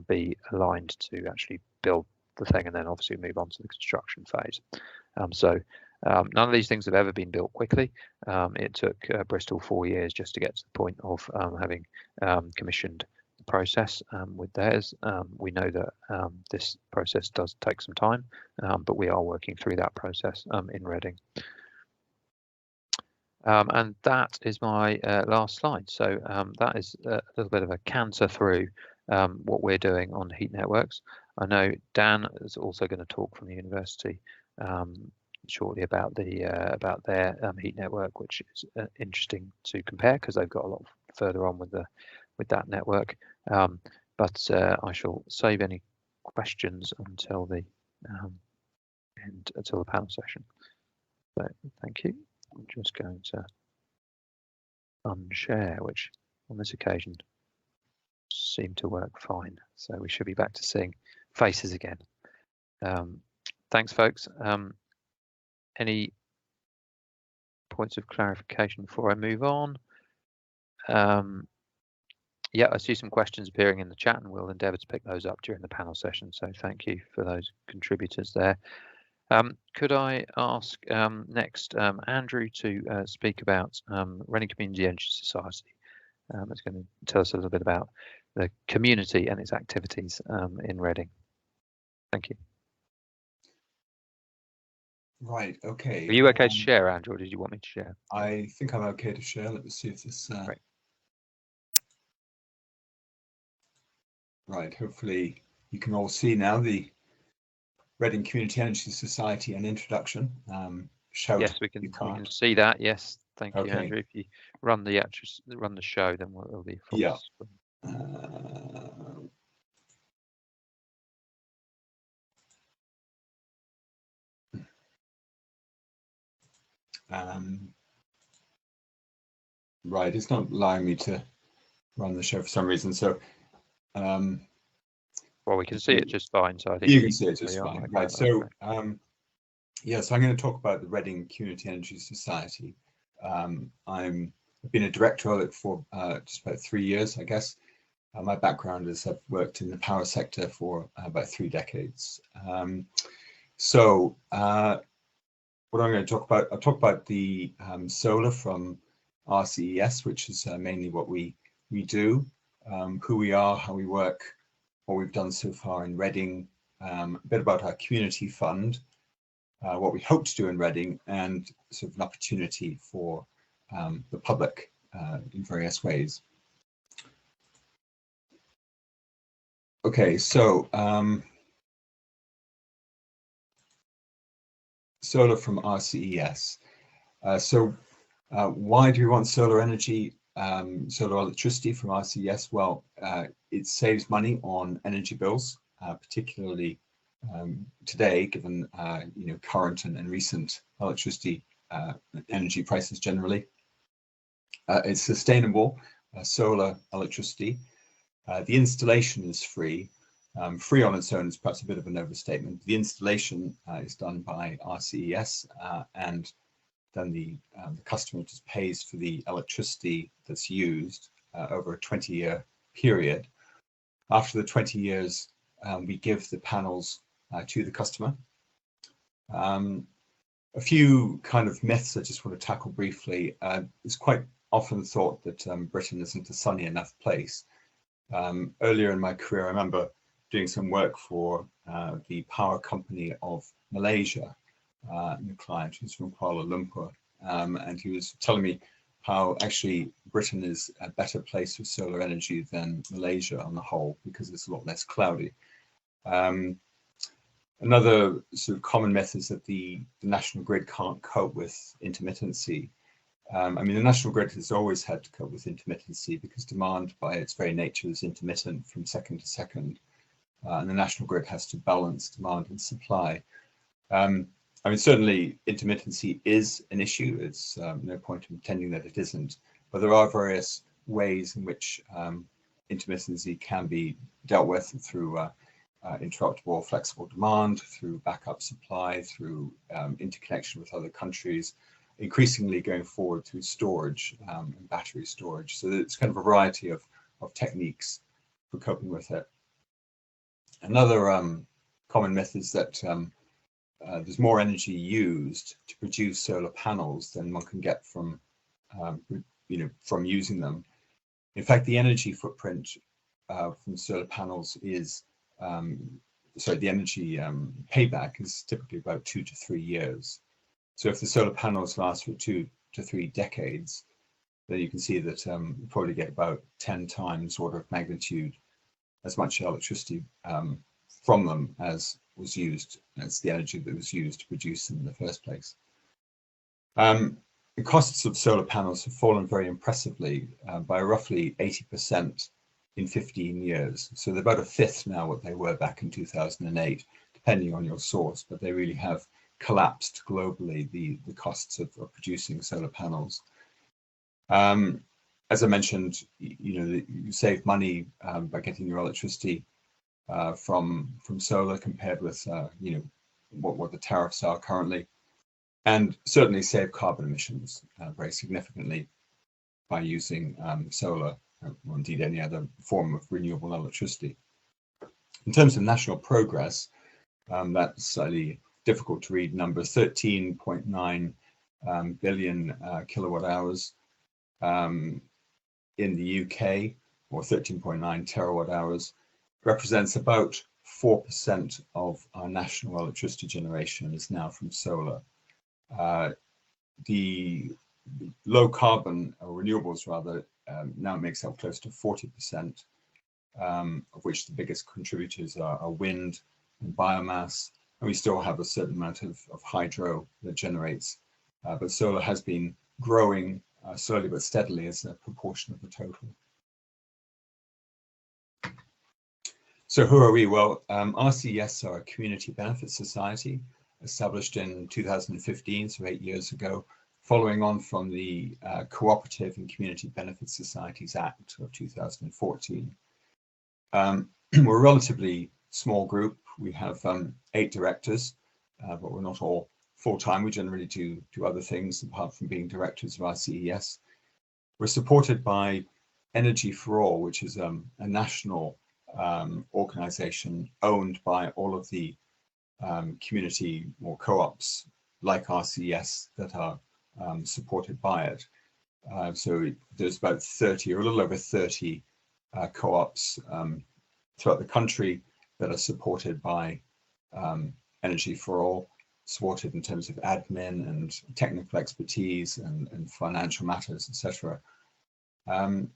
be aligned to actually build the thing, and then obviously move on to the construction phase. So none of these things have ever been built quickly. It took Bristol 4 years just to get to the point of having commissioned the process with theirs. We know that this process does take some time, but we are working through that process in Reading. And that is my last slide. So that is a little bit of a canter through what we're doing on heat networks. I know Dan is also going to talk from the university shortly about their heat network, which is interesting to compare because they've got a lot further on with that network. But I shall save any questions until the until the panel session. So thank you. I'm just going to unshare, which on this occasion seemed to work fine. So we should be back to seeing faces again. Thanks, folks. Any points of clarification before I move on? Yeah, I see some questions appearing in the chat, and we'll endeavour to pick those up during the panel session. So thank you for those contributors there. Could I ask next Andrew to speak about Reading Community Energy Society? It's going to tell us a little bit about the community and its activities in Reading. Thank you. Right, okay. Are you okay to share, Andrew, or did you want me to share? I think I'm okay to share. Let me see if this... Great. Right, hopefully you can all see now the Reading Community Energy Society and introduction. Yes, we can see that. Yes, thank you, okay. Andrew. If you run the show, then it'll be full. Yeah. Right, it's not allowing me to run the show for some reason. So, well, we can see it just fine. So I think you can see it just fine. Right. So, yeah, so I'm going to talk about the Reading Community Energy Society. I've been a director of it for just about 3 years, I guess. My background is I've worked in the power sector for about 3 decades. So what I'm going to talk about, I'll talk about the solar from RCES, which is mainly what we do, who we are, how we work, what we've done so far in Reading, a bit about our community fund, what we hope to do in Reading, and sort of an opportunity for the public in various ways. Okay, so solar from RCES. Why do we want solar energy, solar electricity from RCES? Well, it saves money on energy bills, particularly today, given current and recent electricity energy prices generally. It's sustainable solar electricity. The installation is free. Free on its own is perhaps a bit of an overstatement. The installation is done by RCES, and then the customer just pays for the electricity that's used over a 20-year period. After the 20 years, we give the panels to the customer. A few kind of myths I just want to tackle briefly. It's quite often thought that Britain isn't a sunny enough place. Earlier in my career, I remember doing some work for the power company of Malaysia, the client who's from Kuala Lumpur, and he was telling me how actually Britain is a better place for solar energy than Malaysia on the whole, because it's a lot less cloudy. Another sort of common myth is that the national grid can't cope with intermittency. I mean, the national grid has always had to cope with intermittency because demand by its very nature is intermittent from second to second. And the national grid has to balance demand and supply. I mean, certainly intermittency is an issue. It's no point in pretending that it isn't, but there are various ways in which intermittency can be dealt with through interruptible flexible demand, through backup supply, through interconnection with other countries, increasingly going forward through storage and battery storage. So it's kind of a variety of techniques for coping with it. Another common myth is that there's more energy used to produce solar panels than one can get from, from using them. In fact, the energy footprint from solar panels is, the energy payback is typically about 2 to 3 years. So if the solar panels last for 2 to 3 decades, then you can see that you probably get about 10 times order of magnitude as much electricity from them as was used, as the energy that was used to produce them in the first place. The costs of solar panels have fallen very impressively by roughly 80% in 15 years. So they're about a fifth now what they were back in 2008, depending on your source, but they really have collapsed globally, the costs of producing solar panels. As I mentioned, you save money by getting your electricity from solar compared with what the tariffs are currently, and certainly save carbon emissions very significantly by using solar or indeed any other form of renewable electricity. In terms of national progress, that's slightly difficult to read numbers. 13.9 billion kilowatt hours in the UK, or 13.9 terawatt hours, represents about 4% of our national electricity generation is now from solar. The low carbon, or renewables rather, now makes up close to 40%, of which the biggest contributors are wind and biomass. And we still have a certain amount of hydro that generates, but solar has been growing slowly but steadily as a proportion of the total. So who are we? Well, RCES are a community benefit society established in 2015, so 8 years ago, following on from the Cooperative and Community Benefit Societies Act of 2014. We're a relatively small group. We have 8 directors, but we're not all full-time. We generally do other things apart from being directors of RCES. We're supported by Energy for All, which is a national organization owned by all of the community or co-ops like RCES that are supported by it. So there's about 30 or a little over 30 co-ops throughout the country that are supported by Energy for All, supported in terms of admin and technical expertise and financial matters, etc. And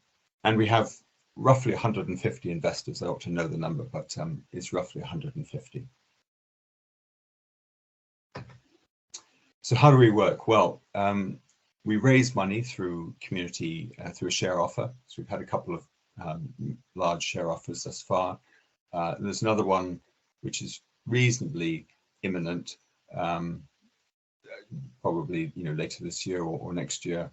we have roughly 150 investors. I ought to know the number, but it's roughly 150. So how do we work? Well, we raise money through community, through a share offer. So we've had a couple of large share offers thus far. There's another one which is reasonably imminent, probably later this year or next year.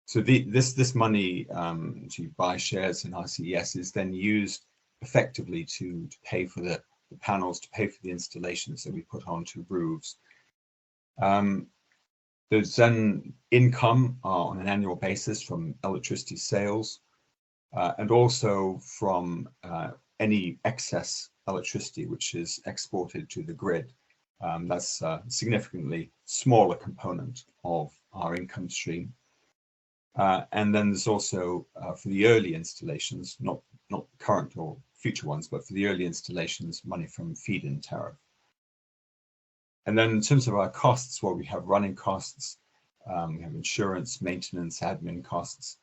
So this money to buy shares in RCES is then used effectively to pay for the panels, to pay for the installations that we put onto roofs. There's then income on an annual basis from electricity sales and also from any excess electricity which is exported to the grid. That's a significantly smaller component of our income stream. And then there's also for the early installations, not current or future ones, but for the early installations, money from feed-in tariff. And then in terms of our costs, well, we have running costs, we have insurance, maintenance, admin costs.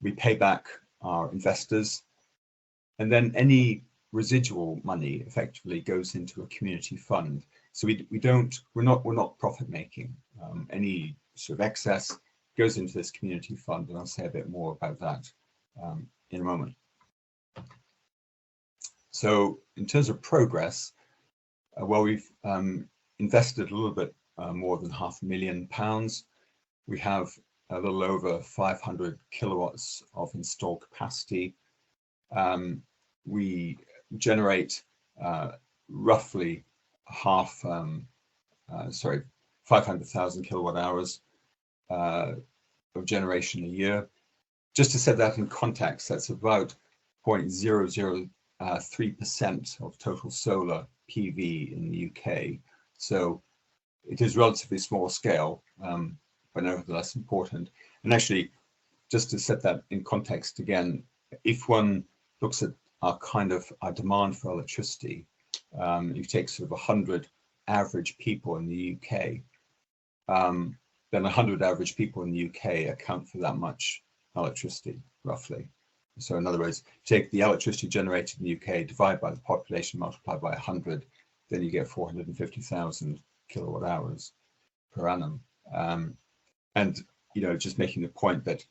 We pay back our investors, and then any residual money effectively goes into a community fund. So we're not profit making. Any sort of excess goes into this community fund, and I'll say a bit more about that in a moment. So in terms of progress, well, we've invested a little bit more than £500,000. We have a little over 500 kilowatts of installed capacity. We generate roughly 500,000 kilowatt hours of generation a year. Just to set that in context, that's about 0.003% of total solar PV in the UK. So it is relatively small scale, but nevertheless important. And actually, just to set that in context again, if one looks at our demand for electricity, you take sort of 100 average people in the UK, then 100 average people in the UK account for that much electricity, roughly. So in other words, take the electricity generated in the UK, divide by the population, multiply by 100, then you get 450,000 kilowatt hours per annum. And, just making the point that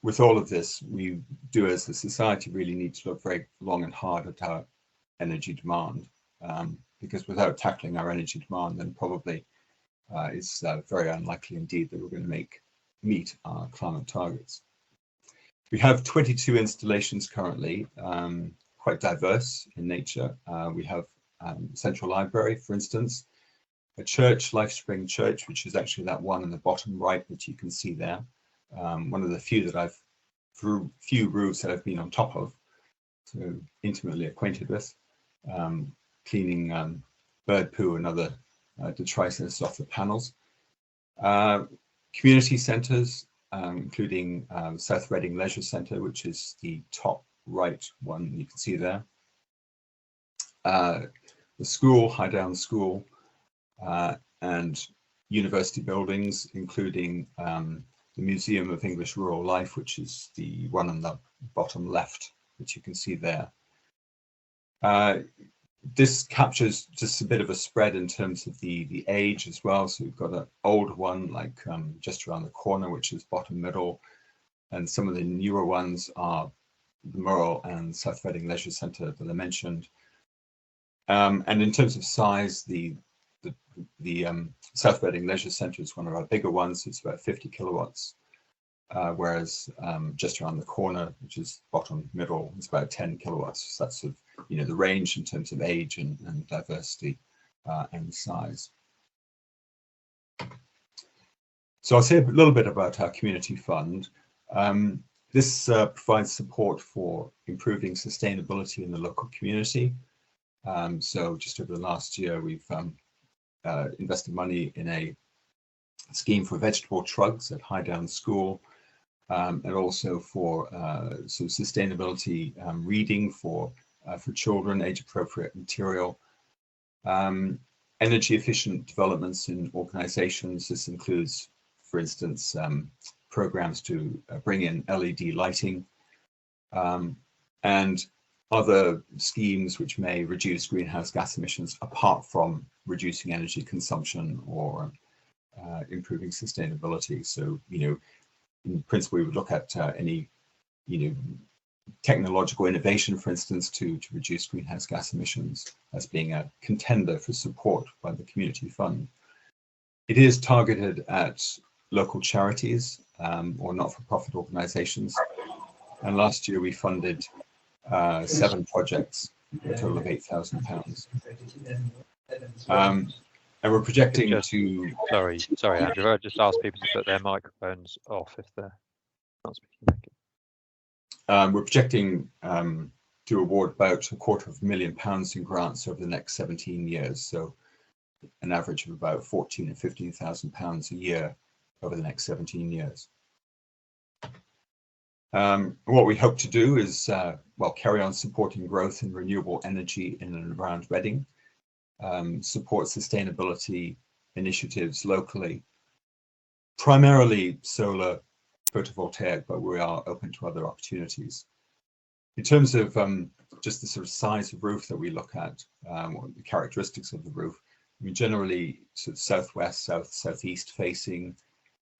with all of this, we do as a society really need to look very long and hard at our energy demand, because without tackling our energy demand, then probably it's very unlikely indeed that we're going to meet our climate targets. We have 22 installations currently, quite diverse in nature. We have Central Library, for instance, a church, Lifespring Church, which is actually that one in the bottom right that you can see there. One of the few roofs that I've been on top of, so intimately acquainted with, cleaning bird poo and other detritus off the panels. Community centres, including South Reading Leisure Centre, which is the top right one you can see there. The school, High Down School, and university buildings, including the Museum of English Rural Life, which is the one on the bottom left, which you can see there. This captures just a bit of a spread in terms of the age as well. So we've got an old one, like just around the corner, which is bottom middle, and some of the newer ones are the Murrell and South Reading Leisure Centre that I mentioned. And in terms of size, the South Reading Leisure Centre is one of our bigger ones. It's about 50 kilowatts, whereas just around the corner, which is bottom middle, is about 10 kilowatts. So that's sort of, the range in terms of age and diversity and size. So I'll say a little bit about our community fund. This provides support for improving sustainability in the local community. So just over the last year, we've invested money in a scheme for vegetable trucks at High Down School, and also for some sustainability reading for children, age-appropriate material. Energy efficient developments in organizations. This includes, for instance, programs to bring in LED lighting, and other schemes which may reduce greenhouse gas emissions apart from reducing energy consumption or improving sustainability. So, in principle, we would look at any, technological innovation, for instance, to reduce greenhouse gas emissions as being a contender for support by the community fund. It is targeted at local charities or not-for-profit organizations. And last year we funded 7 projects, a total of £8,000. And we're projecting to... Sorry, Andrew, I just asked people to put their microphones off if they're not speaking. Thank you. We're projecting to award about £250,000 in grants over the next 17 years. So an average of about £14,000 and £15,000 a year over the next 17 years. What we hope to do is, carry on supporting growth in renewable energy in and around Reading. support sustainability initiatives locally, primarily solar photovoltaic, but we are open to other opportunities. In terms of just the sort of size of roof that we look at, what the characteristics of the roof, I mean, generally sort of southwest, southeast facing,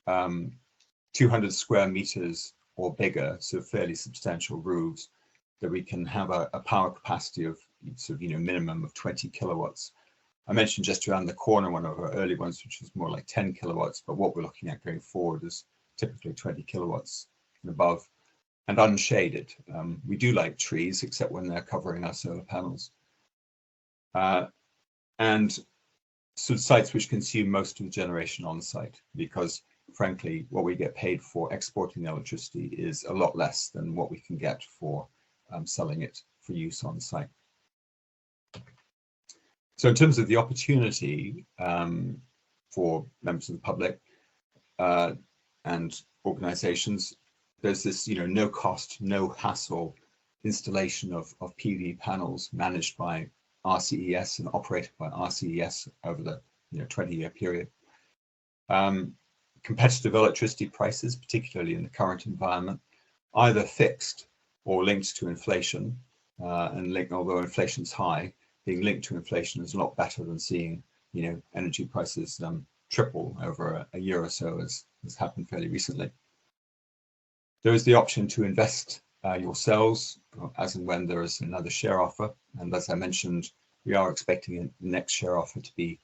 200 square meters or bigger, so fairly substantial roofs that we can have a power capacity of sort of, minimum of 20 kilowatts. I mentioned just around the corner one of our early ones, which is more like 10 kilowatts, but what we're looking at going forward is typically 20 kilowatts and above, and unshaded. We do like trees, except when they're covering our solar panels. And sort of sites which consume most of the generation on site, because frankly, what we get paid for exporting the electricity is a lot less than what we can get for selling it for use on site. So in terms of the opportunity for members of the public and organizations, there's this, no cost, no hassle installation of PV panels managed by RCES and operated by RCES over the 20-year period. Competitive electricity prices, particularly in the current environment, either fixed or linked to inflation, although inflation's high, being linked to inflation is a lot better than seeing energy prices triple over a year or so, as has happened fairly recently. There is the option to invest yourselves as and when there is another share offer, and as I mentioned, we are expecting the next share offer to be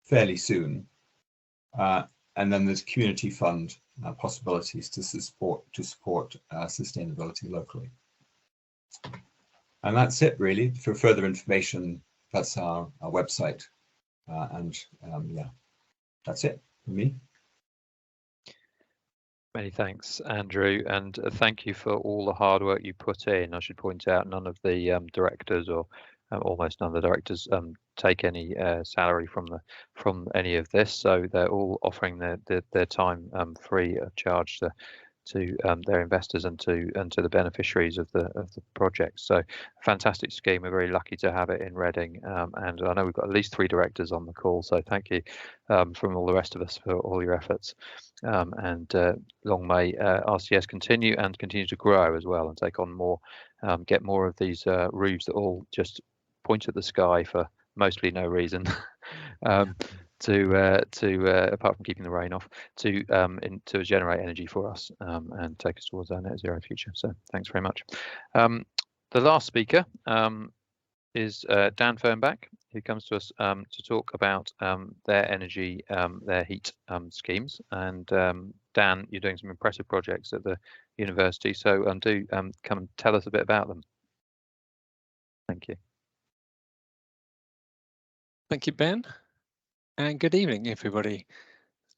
fairly soon. And then there's community fund possibilities to support sustainability locally. And that's it really. For further information, that's our website. Yeah, that's it for me. Many thanks, Andrew, and thank you for all the hard work you put in. I should point out none of the directors, or almost none of the directors, take any salary from any of this, so they're all offering their time free of charge to their investors and to the beneficiaries of the project. So fantastic scheme. We're very lucky to have it in Reading, and I know we've got at least 3 directors on the call, so thank you from all the rest of us for all your efforts, and long may RCS continue to grow as well and take on more, get more of these roofs that all just point at the sky for mostly no reason. To apart from keeping the rain off, to generate energy for us and take us towards our net zero future. So thanks very much. The last speaker is Dan Fernbach, who comes to us to talk about their energy, their heat schemes. And Dan, you're doing some impressive projects at the university, so do come and tell us a bit about them. Thank you. Thank you, Ben. And good evening, everybody.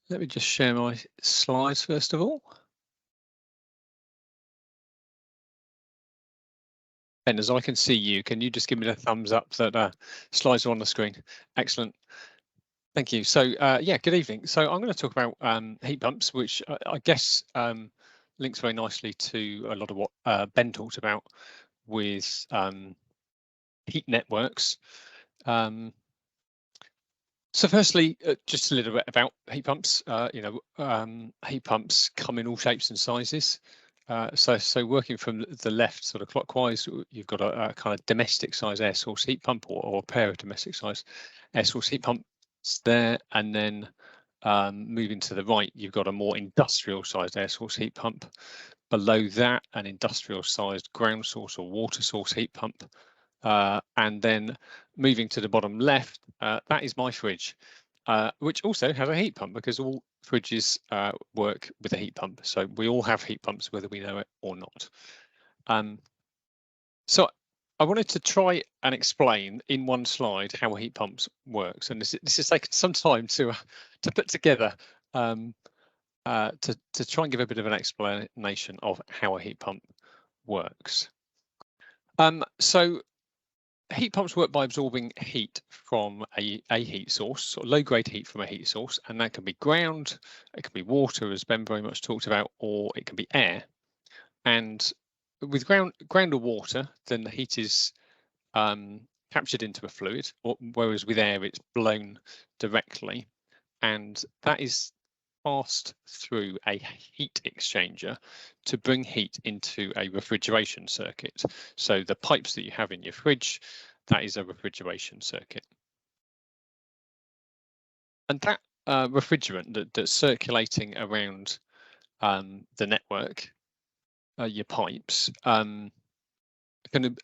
Let me just share my slides first of all. Ben, as I can see you, can you just give me the thumbs up that slides are on the screen? Excellent. Thank you. So yeah, good evening. So I'm going to talk about heat pumps, which I guess links very nicely to a lot of what Ben talked about with heat networks. So firstly, just a little bit about heat pumps. Heat pumps come in all shapes and sizes. So working from the left, sort of clockwise, you've got a kind of domestic size air source heat pump, or a pair of domestic size air source heat pumps there, and then moving to the right, you've got a more industrial sized air source heat pump. Below that, an industrial sized ground source or water source heat pump. And then moving to the bottom left, that is my fridge, which also has a heat pump, because all fridges work with a heat pump. So we all have heat pumps, whether we know it or not. So I wanted to try and explain in one slide how a heat pump works, and this has taken some time to put together to try and give a bit of an explanation of how a heat pump works. So heat pumps work by absorbing heat from a heat source, or low-grade heat from a heat source, and that can be ground, it can be water, as Ben very much talked about, or it can be air. And with ground or water, then the heat is captured into a fluid, whereas with air it's blown directly, and that is passed through a heat exchanger to bring heat into a refrigeration circuit. So the pipes that you have in your fridge, that is a refrigeration circuit. And that refrigerant that's circulating around the network, your pipes, can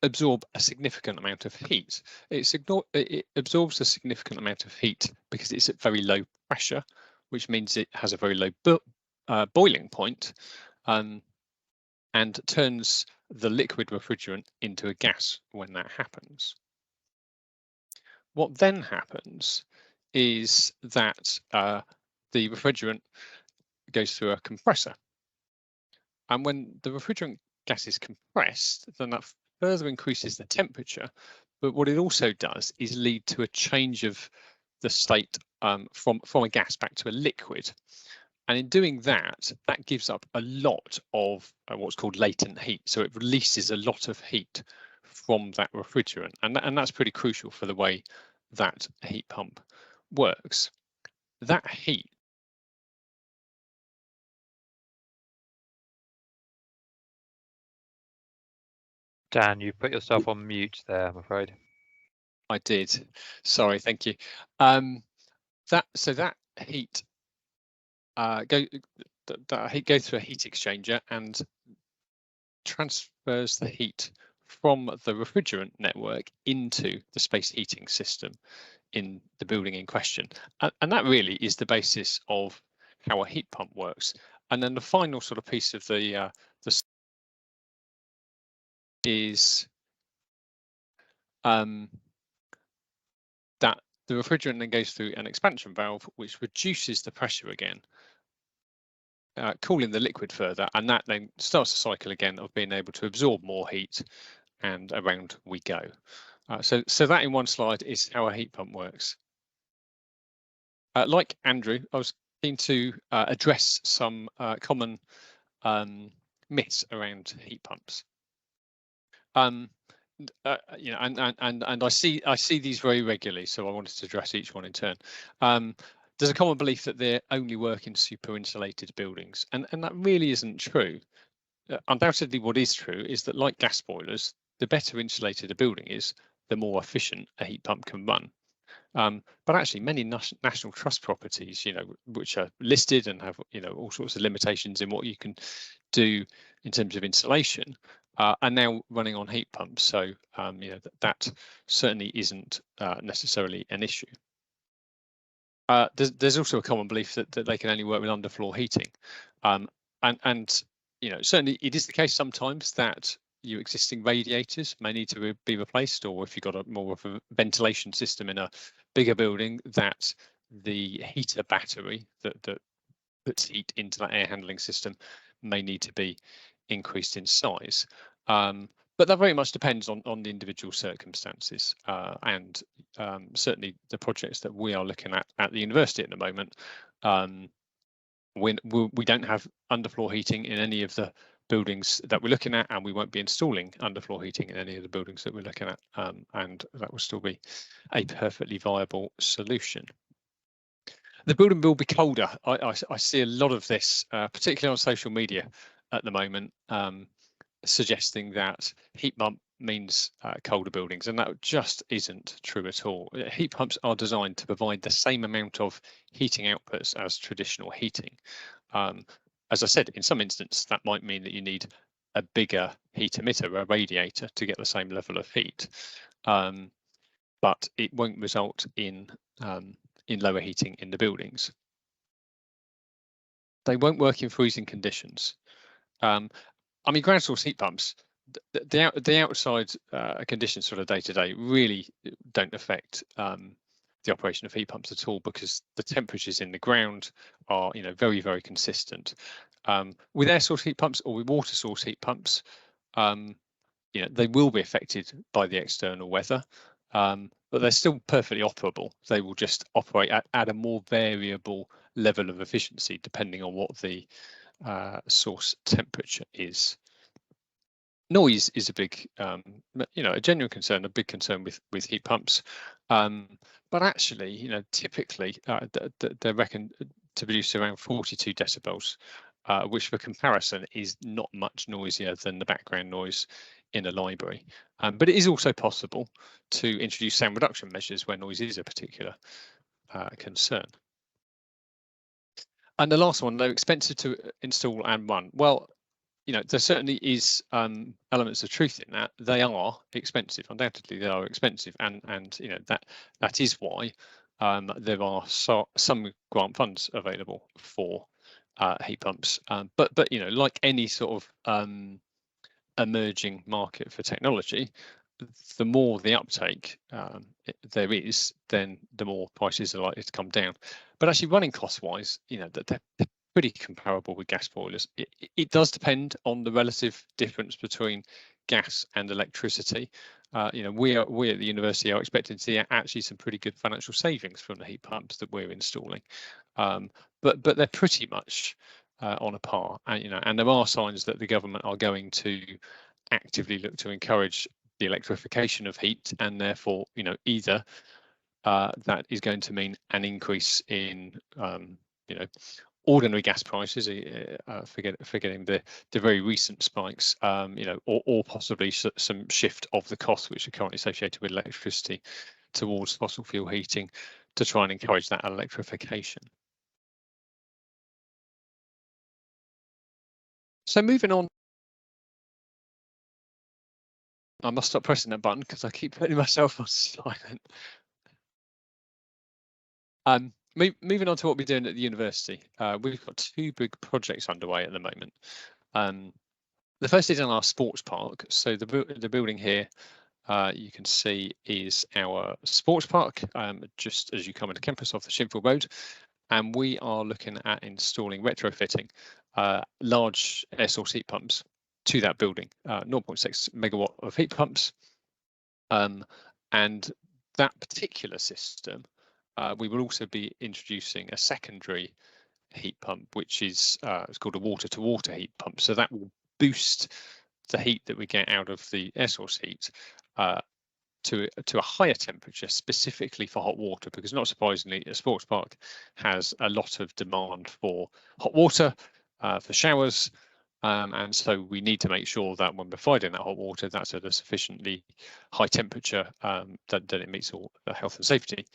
absorb a significant amount of heat. It absorbs a significant amount of heat because it's at very low pressure, which means it has a very low boiling point, and turns the liquid refrigerant into a gas when that happens. What then happens is that the refrigerant goes through a compressor. And when the refrigerant gas is compressed, then that further increases the temperature. But what it also does is lead to a change of the state from a gas back to a liquid. And in doing that, that gives up a lot of what's called latent heat. So it releases a lot of heat from that refrigerant. And that's pretty crucial for the way that a heat pump works. That heat Dan, you put yourself on mute there, I'm afraid. I did. Sorry, thank you. So that heat goes through a heat exchanger and transfers the heat from the refrigerant network into the space heating system in the building in question. And that really is the basis of how a heat pump works. And then the final sort of piece of the is that the refrigerant then goes through an expansion valve, which reduces the pressure again, cooling the liquid further, and that then starts the cycle again of being able to absorb more heat, and around we go. So that in one slide is how a heat pump works. Like Andrew, I was keen to address some common myths around heat pumps. You know, and I see these very regularly, so I wanted to address each one in turn. There's a common belief that they only work in super insulated buildings, and that really isn't true. Undoubtedly, what is true is that, like gas boilers, the better insulated a building is, the more efficient a heat pump can run. But actually, many national trust properties, you know, which are listed and have, you know, all sorts of limitations in what you can do in terms of insulation, are now running on heat pumps. So, you know, that certainly isn't necessarily an issue. There's also a common belief that they can only work with underfloor heating, and you know, certainly it is the case sometimes that your existing radiators may need to be replaced, or if you've got more of a ventilation system in a bigger building, that the heater battery that's heat into that air handling system may need to be increased in size. But that very much depends on the individual circumstances, and certainly the projects that we are looking at the university at the moment, we don't have underfloor heating in any of the buildings that we're looking at, and we won't be installing underfloor heating in any of the buildings that we're looking at, and that will still be a perfectly viable solution. The building will be colder. I see a lot of this, particularly on social media at the moment, suggesting that heat pump means colder buildings, and that just isn't true at all. Heat pumps are designed to provide the same amount of heating outputs as traditional heating. As I said, in some instances, that might mean that you need a bigger heat emitter, a radiator, to get the same level of heat, but it won't result in lower heating in the buildings. They won't work in freezing conditions. I mean, ground source heat pumps, the outside conditions sort of day to day really don't affect the operation of heat pumps at all, because the temperatures in the ground are, you know, very, very consistent. With air source heat pumps or with water source heat pumps, you know, they will be affected by the external weather, but they're still perfectly operable. They will just operate at a more variable level of efficiency depending on what the source temperature is. Noise is a big, a genuine concern, a big concern with heat pumps. But actually, typically they're reckoned to produce around 42 decibels, which for comparison is not much noisier than the background noise in a library. But it is also possible to introduce sound reduction measures where noise is a particular concern. And the last one, they're expensive to install and run. Well, there certainly is elements of truth in that. They are expensive. Undoubtedly, they are expensive, and that is why there are some grant funds available for heat pumps. But like any sort of emerging market for technology, the more the uptake there is, then the more prices are likely to come down. But actually, running cost-wise, they're pretty comparable with gas boilers. It does depend on the relative difference between gas and electricity. We at the university are expecting to see actually some pretty good financial savings from the heat pumps that we're installing, but they're pretty much on a par. And there are signs that the government are going to actively look to encourage the electrification of heat, and therefore, either that is going to mean an increase in, ordinary gas prices, forgetting the very recent spikes, or possibly some shift of the costs which are currently associated with electricity towards fossil fuel heating to try and encourage that electrification. So moving on. I must stop pressing that button because I keep putting myself on silent. Moving on to what we're doing at the university, we've got two big projects underway at the moment. The first is in our sports park. So the building here, you can see, is our sports park, just as you come into campus off the Shinfield Road. And we are looking at installing retrofitting large air source heat pumps to that building, 0.6 megawatt of heat pumps. And that particular system, we will also be introducing a secondary heat pump, which is it's called a water-to-water heat pump. So that will boost the heat that we get out of the air source heat to a higher temperature, specifically for hot water, because not surprisingly, a sports park has a lot of demand for hot water, for showers. And so we need to make sure that when we're providing that hot water, that's at a sufficiently high temperature that it meets all the health and safety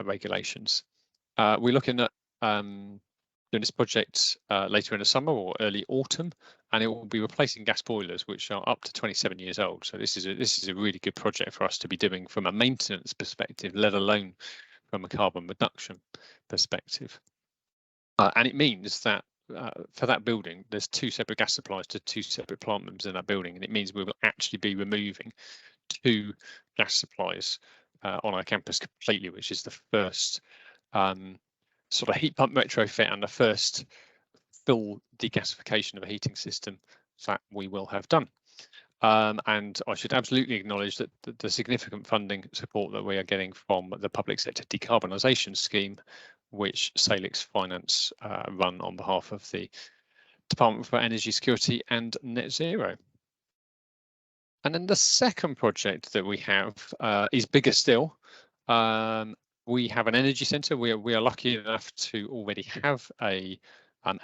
regulations. We're looking at doing this project later in the summer or early autumn, and it will be replacing gas boilers, which are up to 27 years old. So this is a really good project for us to be doing from a maintenance perspective, let alone from a carbon reduction perspective. And it means that for that building, there's two separate gas supplies to two separate plant rooms in that building, and it means we will actually be removing two gas supplies on our campus completely, which is the first sort of heat pump retrofit and the first full regasification of a heating system that we will have done. And I should absolutely acknowledge that the significant funding support that we are getting from the public sector decarbonisation scheme, which Salix Finance run on behalf of the Department for Energy Security and Net Zero. And then the second project that we have is bigger still. We have an energy centre. We are lucky enough to already have a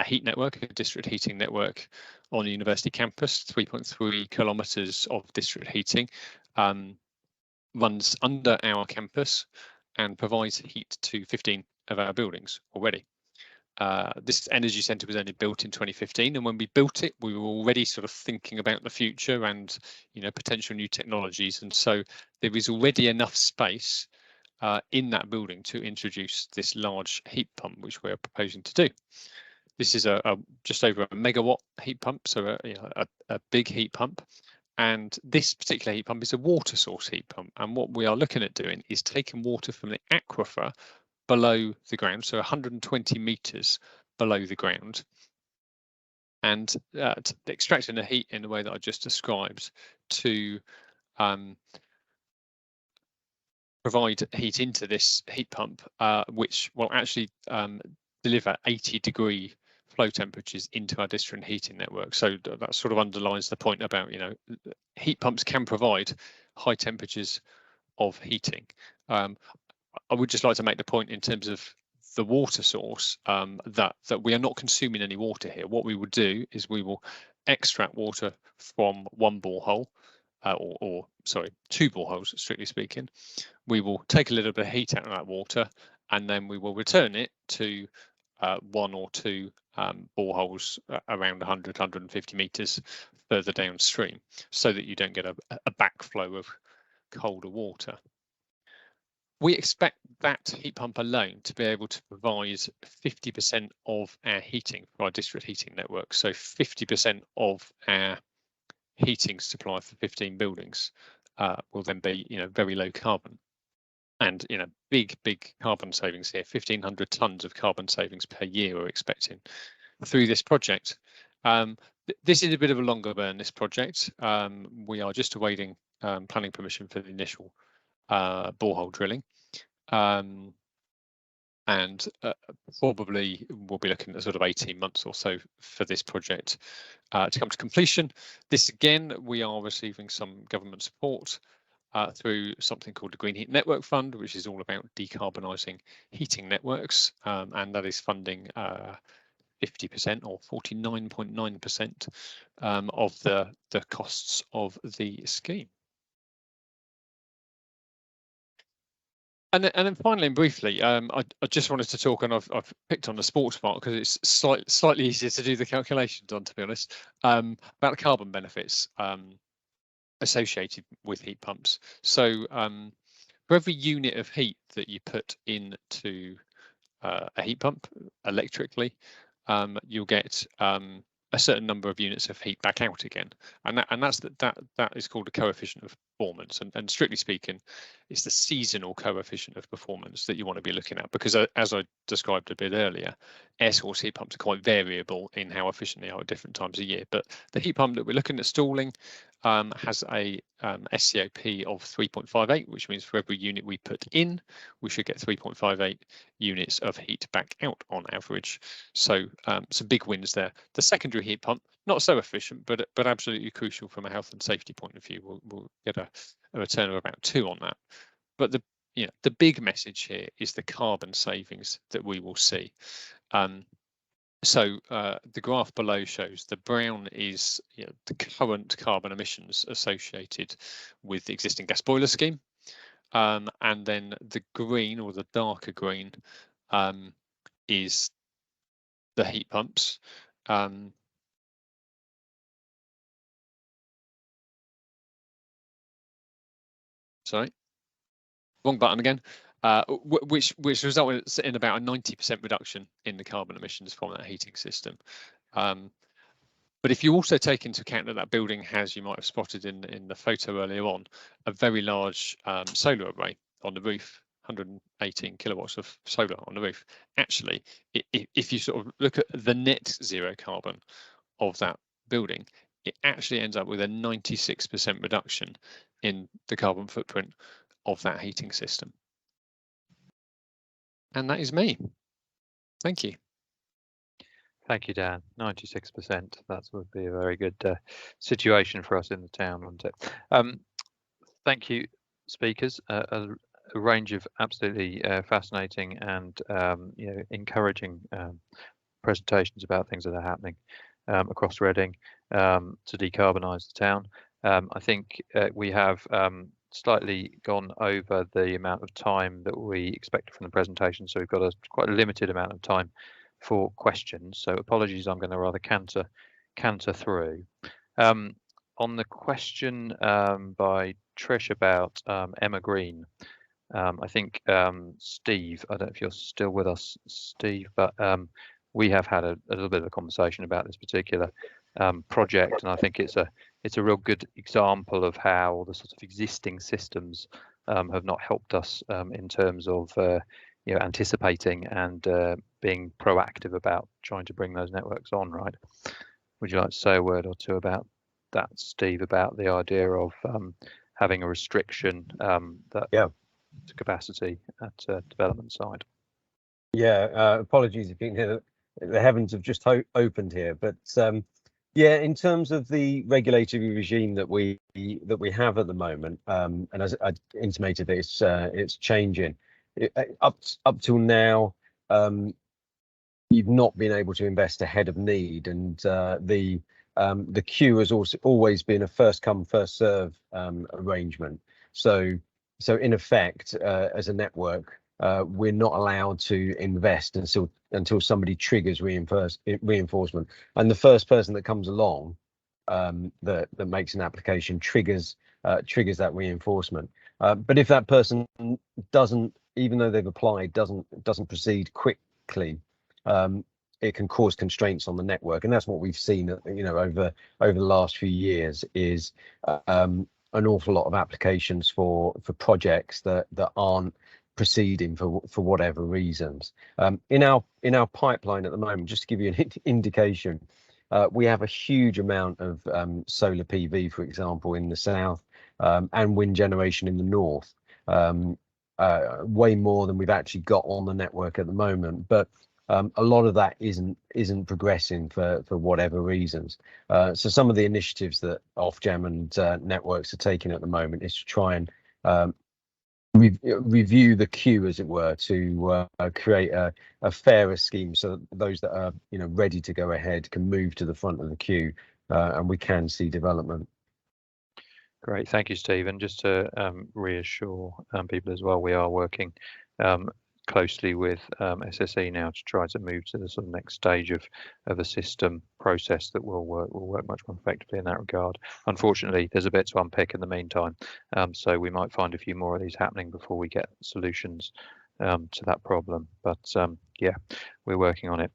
heat network, a district heating network on the university campus. 3.3 kilometres of district heating runs under our campus and provides heat to 15 of our buildings already. This energy centre was only built in 2015, and when we built it, we were already sort of thinking about the future and potential new technologies, and so there is already enough space in that building to introduce this large heat pump, which we're proposing to do. This is a just over a megawatt heat pump, so a big heat pump. And this particular heat pump is a water source heat pump. And what we are looking at doing is taking water from the aquifer below the ground, so 120 meters below the ground, and extracting the heat in the way that I just described to provide heat into this heat pump, which will actually deliver 80-degree flow temperatures into our district heating network. So that sort of underlines the point about, heat pumps can provide high temperatures of heating. I would just like to make the point in terms of the water source, that we are not consuming any water here. What we will do is we will extract water from one borehole, or sorry, two boreholes, strictly speaking. We will take a little bit of heat out of that water, and then we will return it to one or two boreholes around 100, 150 meters further downstream, so that you don't get a backflow of colder water. We expect that heat pump alone to be able to provide 50% of our heating for our district heating network. So 50% of our heating supply for 15 buildings will then be, very low carbon. And, big carbon savings here, 1,500 tonnes of carbon savings per year we're expecting through this project. This is a bit of a longer burn, this project. We are just awaiting planning permission for the initial borehole drilling. And probably we'll be looking at sort of 18 months or so for this project to come to completion. This, again, we are receiving some government support through something called the Green Heat Network Fund, which is all about decarbonising heating networks, and that is funding 50% or 49.9% of the costs of the scheme. And then finally and briefly, I just wanted to talk, and I've picked on the sports part because it's slightly easier to do the calculations on, to be honest, about the carbon benefits associated with heat pumps. So for every unit of heat that you put into a heat pump electrically, you'll get a certain number of units of heat back out again, and that is called a coefficient of performance. And strictly speaking, it's the seasonal coefficient of performance that you want to be looking at, because as I described a bit earlier, air source heat pumps are quite variable in how efficient they are at different times of year. But the heat pump that we're looking at installing has a SCOP of 3.58, which means for every unit we put in, we should get 3.58 units of heat back out on average. So some big wins there. The secondary heat pump, not so efficient, but absolutely crucial from a health and safety point of view. We'll get a return of about 2 on that. But the big message here is the carbon savings that we will see. So the graph below shows the brown is the current carbon emissions associated with the existing gas boiler scheme, and then the green, or the darker green, is the heat pumps. Sorry, wrong button again. Which resulted in about a 90% reduction in the carbon emissions from that heating system. But if you also take into account that building has, you might have spotted in the photo earlier on, a very large solar array on the roof, 118 kilowatts of solar on the roof. Actually, if you sort of look at the net zero carbon of that building, it actually ends up with a 96% reduction in the carbon footprint of that heating system. And that is me. Thank you. Thank you, Dan. 96%. That would be a very good situation for us in the town, wouldn't it? Thank you, speakers. A range of absolutely fascinating and encouraging presentations about things that are happening across Reading to decarbonise the town. I think we have slightly gone over the amount of time that we expected from the presentation, so we've got quite a limited amount of time for questions. So apologies, I'm going to rather canter through. On the question by Trish about Emma Green, I think Steve, I don't know if you're still with us, Steve, but we have had a little bit of a conversation about this particular project, and I think it's a real good example of how the sort of existing systems have not helped us in terms of anticipating and being proactive about trying to bring those networks on, right? Would you like to say a word or two about that, Steve, about the idea of having a restriction to capacity at development side? Yeah, apologies if you can hear the heavens have just opened here. But yeah, in terms of the regulatory regime that we have at the moment, and as I intimated, it's changing. Up till now, you've not been able to invest ahead of need, and the queue has also always been a first come first serve arrangement. So in effect, as a network, we're not allowed to invest until somebody triggers reinforcement, and the first person that comes along that makes an application triggers that reinforcement. But if that person doesn't, even though they've applied, doesn't proceed quickly, it can cause constraints on the network, and that's what we've seen, over the last few years, is an awful lot of applications for projects that aren't proceeding for whatever reasons. In our pipeline at the moment, just to give you an indication, we have a huge amount of solar PV, for example, in the south, and wind generation in the north. Way more than we've actually got on the network at the moment, but a lot of that isn't progressing for whatever reasons. So some of the initiatives that Ofgem and networks are taking at the moment is to try and review the queue, as it were, to create a fairer scheme, so that those that are ready to go ahead can move to the front of the queue, and we can see development. Great, thank you, Steve. And just to reassure people as well, we are working closely with SSE now to try to move to the sort of next stage of a system process that will work much more effectively in that regard. Unfortunately, there's a bit to unpick in the meantime, so we might find a few more of these happening before we get solutions to that problem. But yeah, we're working on it.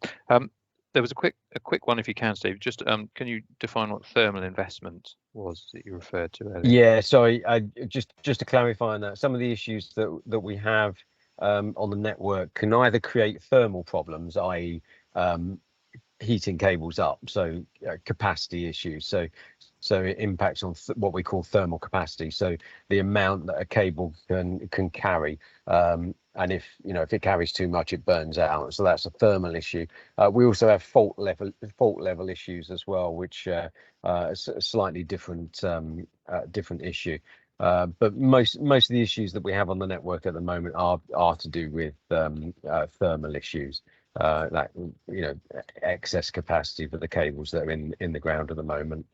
There was a quick one, if you can, Steve. Just can you define what thermal investment was that you referred to earlier? Yeah, sorry. Just to clarify on that, some of the issues that we have on the network can either create thermal problems, i.e. heating cables up, so capacity issues. So it impacts on what we call thermal capacity, so the amount that a cable can carry, and if it carries too much, it burns out. So that's a thermal issue. We also have fault level issues as well, which is a slightly different issue. But most of the issues that we have on the network at the moment are to do with thermal issues, like excess capacity for the cables that are in the ground at the moment.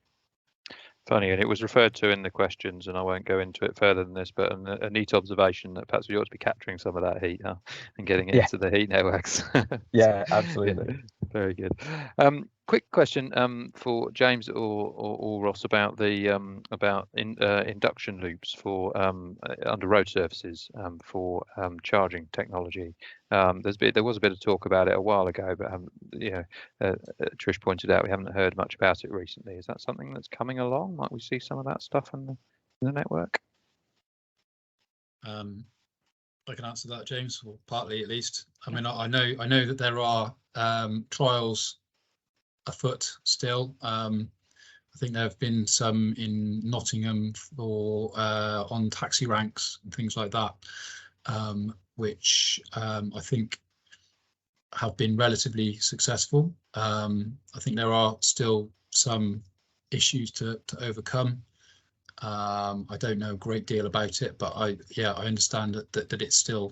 Funny, and it was referred to in the questions, and I won't go into it further than this, but a neat observation that perhaps we ought to be capturing some of that heat and getting it into the heat networks. Yeah, absolutely. Very good. Quick question for James or Ross about the induction loops for under road surfaces for charging technology. There was a bit of talk about it a while ago, but Trish pointed out we haven't heard much about it recently. Is that something that's coming along? Might we see some of that stuff in the network? I can answer that, James, or partly at least. I mean, I know that there are trials afoot still. I think there have been some in Nottingham for on taxi ranks and things like that, which I think have been relatively successful. I think there are still some issues to overcome. I don't know a great deal about it, but I understand that it's still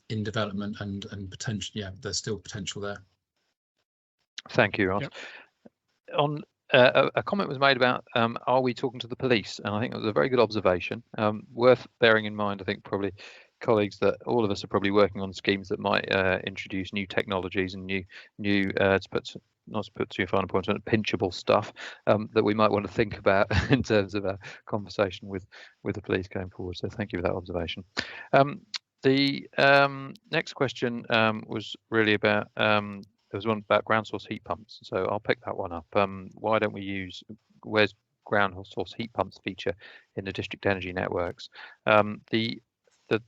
in development and potential. Yeah, there's still potential there. Thank you, Ross. Yep. On a comment was made about are we talking to the police, and I think it was a very good observation, worth bearing in mind. I think probably colleagues that all of us are probably working on schemes that might introduce new technologies and new not to put too fine a point on it, pinchable stuff that we might want to think about in terms of a conversation with the police going forward. So thank you for that observation. The next question was really about there was one about ground source heat pumps, so I'll pick that one up. Why don't we use, where's ground source heat pumps feature in the district energy networks? The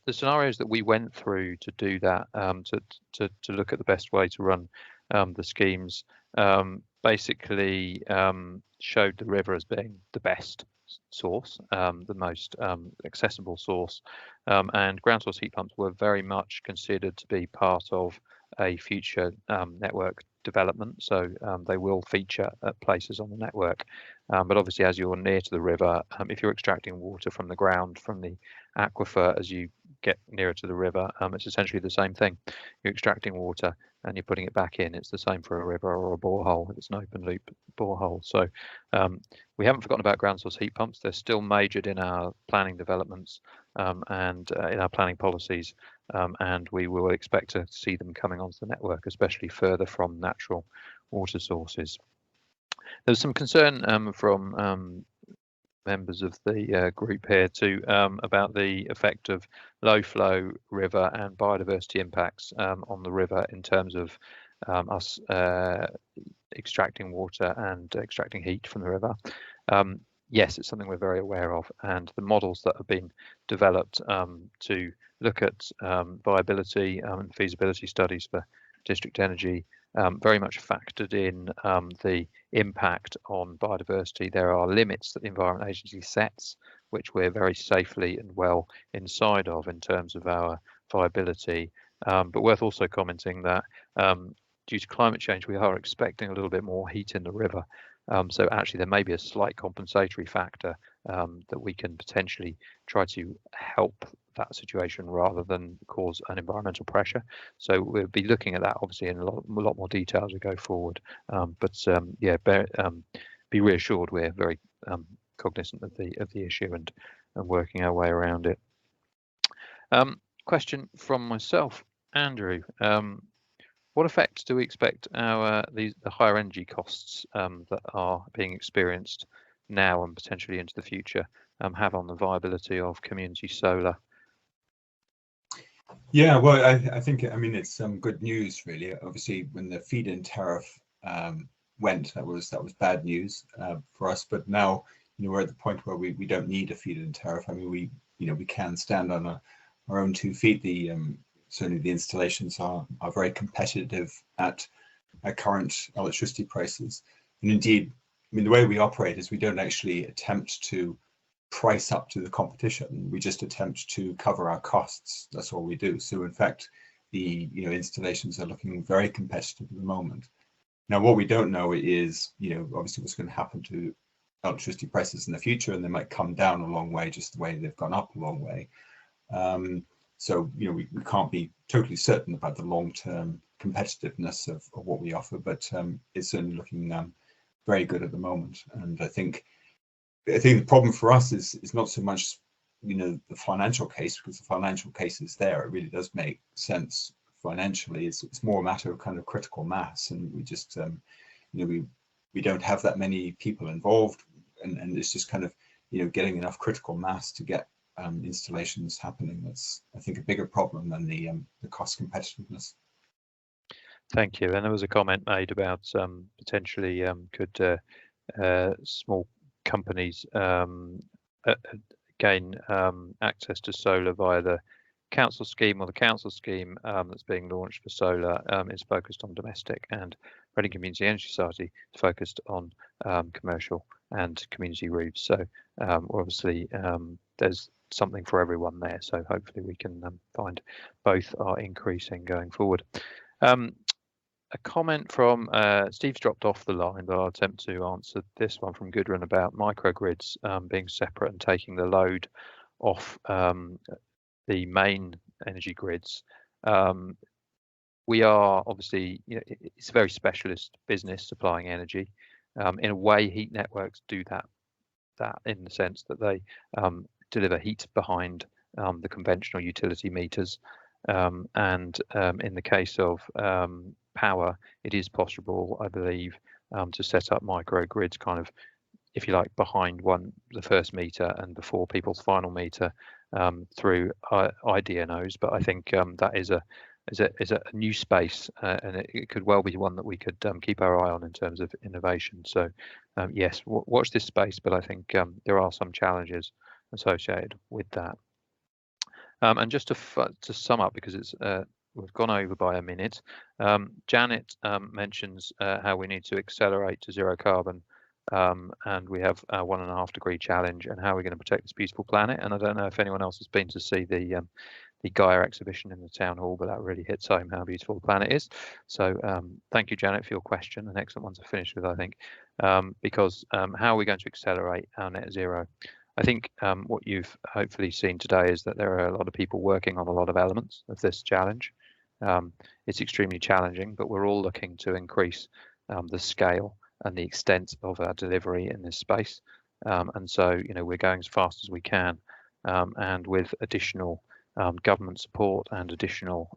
scenarios that we went through to do that, to look at the best way to run the schemes, basically showed the river as being the best source, the most accessible source, and ground source heat pumps were very much considered to be part of a future network development, so they will feature at places on the network. But obviously, as you're near to the river, if you're extracting water from the ground, from the aquifer, as you get nearer to the river, it's essentially the same thing. You're extracting water and you're putting it back in. It's the same for a river or a borehole. It's an open loop borehole. So we haven't forgotten about ground source heat pumps. They're still majored in our planning developments and in our planning policies, and we will expect to see them coming onto the network, especially further from natural water sources. There's some concern from members of the group here too about the effect of low flow river and biodiversity impacts on the river in terms of us extracting water and extracting heat from the river. Yes, it's something we're very aware of, and the models that have been developed to look at viability and feasibility studies for district energy very much factored in the impact on biodiversity. There are limits that the Environment Agency sets, which we're very safely and well inside of in terms of our viability. But worth also commenting that due to climate change, we are expecting a little bit more heat in the river. So actually, there may be a slight compensatory factor that we can potentially try to help that situation rather than cause an environmental pressure. So we'll be looking at that obviously in a lot more detail as we go forward. Yeah, be reassured we're very cognizant of the issue and working our way around it. Question from myself, Andrew. What effect do we expect the higher energy costs that are being experienced now and potentially into the future have on the viability of community solar? Yeah, well, I think, I mean, it's some good news, really. Obviously, when the feed-in tariff went, that was bad news for us. But now, we're at the point where we don't need a feed-in tariff. I mean, we can stand on our own 2 feet. Certainly the installations are very competitive at current electricity prices. And indeed, I mean, the way we operate is we don't actually attempt to price up to the competition. We just attempt to cover our costs. That's all we do. So in fact, the installations are looking very competitive at the moment. Now, what we don't know is, obviously what's going to happen to electricity prices in the future, and they might come down a long way, just the way they've gone up a long way. So, we can't be totally certain about the long-term competitiveness of what we offer, but it's certainly looking very good at the moment. And I think the problem for us is not so much, the financial case, because the financial case is there. It really does make sense financially. It's more a matter of kind of critical mass, and we just, we don't have that many people involved, and it's just kind of, getting enough critical mass to get installations happening. That's, I think, a bigger problem than the cost competitiveness. Thank you. And there was a comment made about potentially could small companies gain access to solar via the council scheme, or the council scheme that's being launched for solar is focused on domestic, and Reading Community Energy Society is focused on commercial and community roofs. So obviously there's something for everyone there, so hopefully we can find both are increasing going forward. A comment from Steve's dropped off the line, but I'll attempt to answer this one from Gudrun about microgrids being separate and taking the load off the main energy grids. We are obviously, it's a very specialist business supplying energy. In a way, heat networks do that in the sense that they deliver heat behind the conventional utility meters, and in the case of power, it is possible, I believe, to set up microgrids kind of, if you like, behind the first meter and before people's final meter through IDNOs. But I think that is a new space, and it could well be one that we could keep our eye on in terms of innovation. So yes, watch this space, but I think there are some challenges associated with that. And just to sum up, because it's we've gone over by a minute, Janet mentions how we need to accelerate to zero carbon, and we have a 1.5 degree challenge, and how we're going to protect this beautiful planet. And I don't know if anyone else has been to see the Gaia exhibition in the town hall, but that really hits home how beautiful the planet is. So thank you, Janet, for your question. An excellent one to finish with, I think, because how are we going to accelerate our net zero? I think what you've hopefully seen today is that there are a lot of people working on a lot of elements of this challenge. It's extremely challenging, but we're all looking to increase the scale and the extent of our delivery in this space. And so, we're going as fast as we can, and with additional government support and additional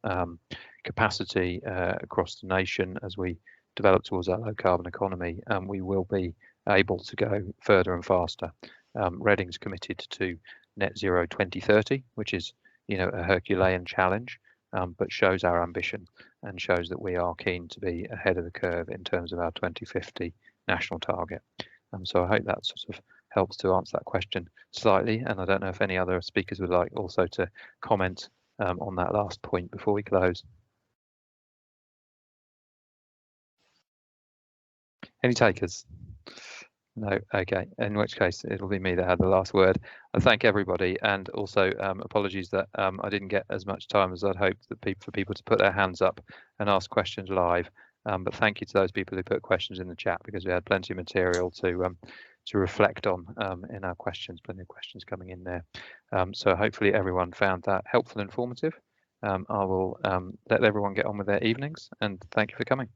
capacity across the nation as we develop towards that low carbon economy, we will be able to go further and faster. Reading's committed to net zero 2030, which is, a Herculean challenge, but shows our ambition and shows that we are keen to be ahead of the curve in terms of our 2050 national target. So I hope that sort of helps to answer that question slightly. And I don't know if any other speakers would like also to comment on that last point before we close. Any takers? No, okay, in which case it'll be me that had the last word. I thank everybody, and also apologies that I didn't get as much time as I'd hoped for people to put their hands up and ask questions live. But thank you to those people who put questions in the chat, because we had plenty of material to reflect on in our questions, plenty of questions coming in there. So hopefully everyone found that helpful and informative. I will let everyone get on with their evenings, and thank you for coming.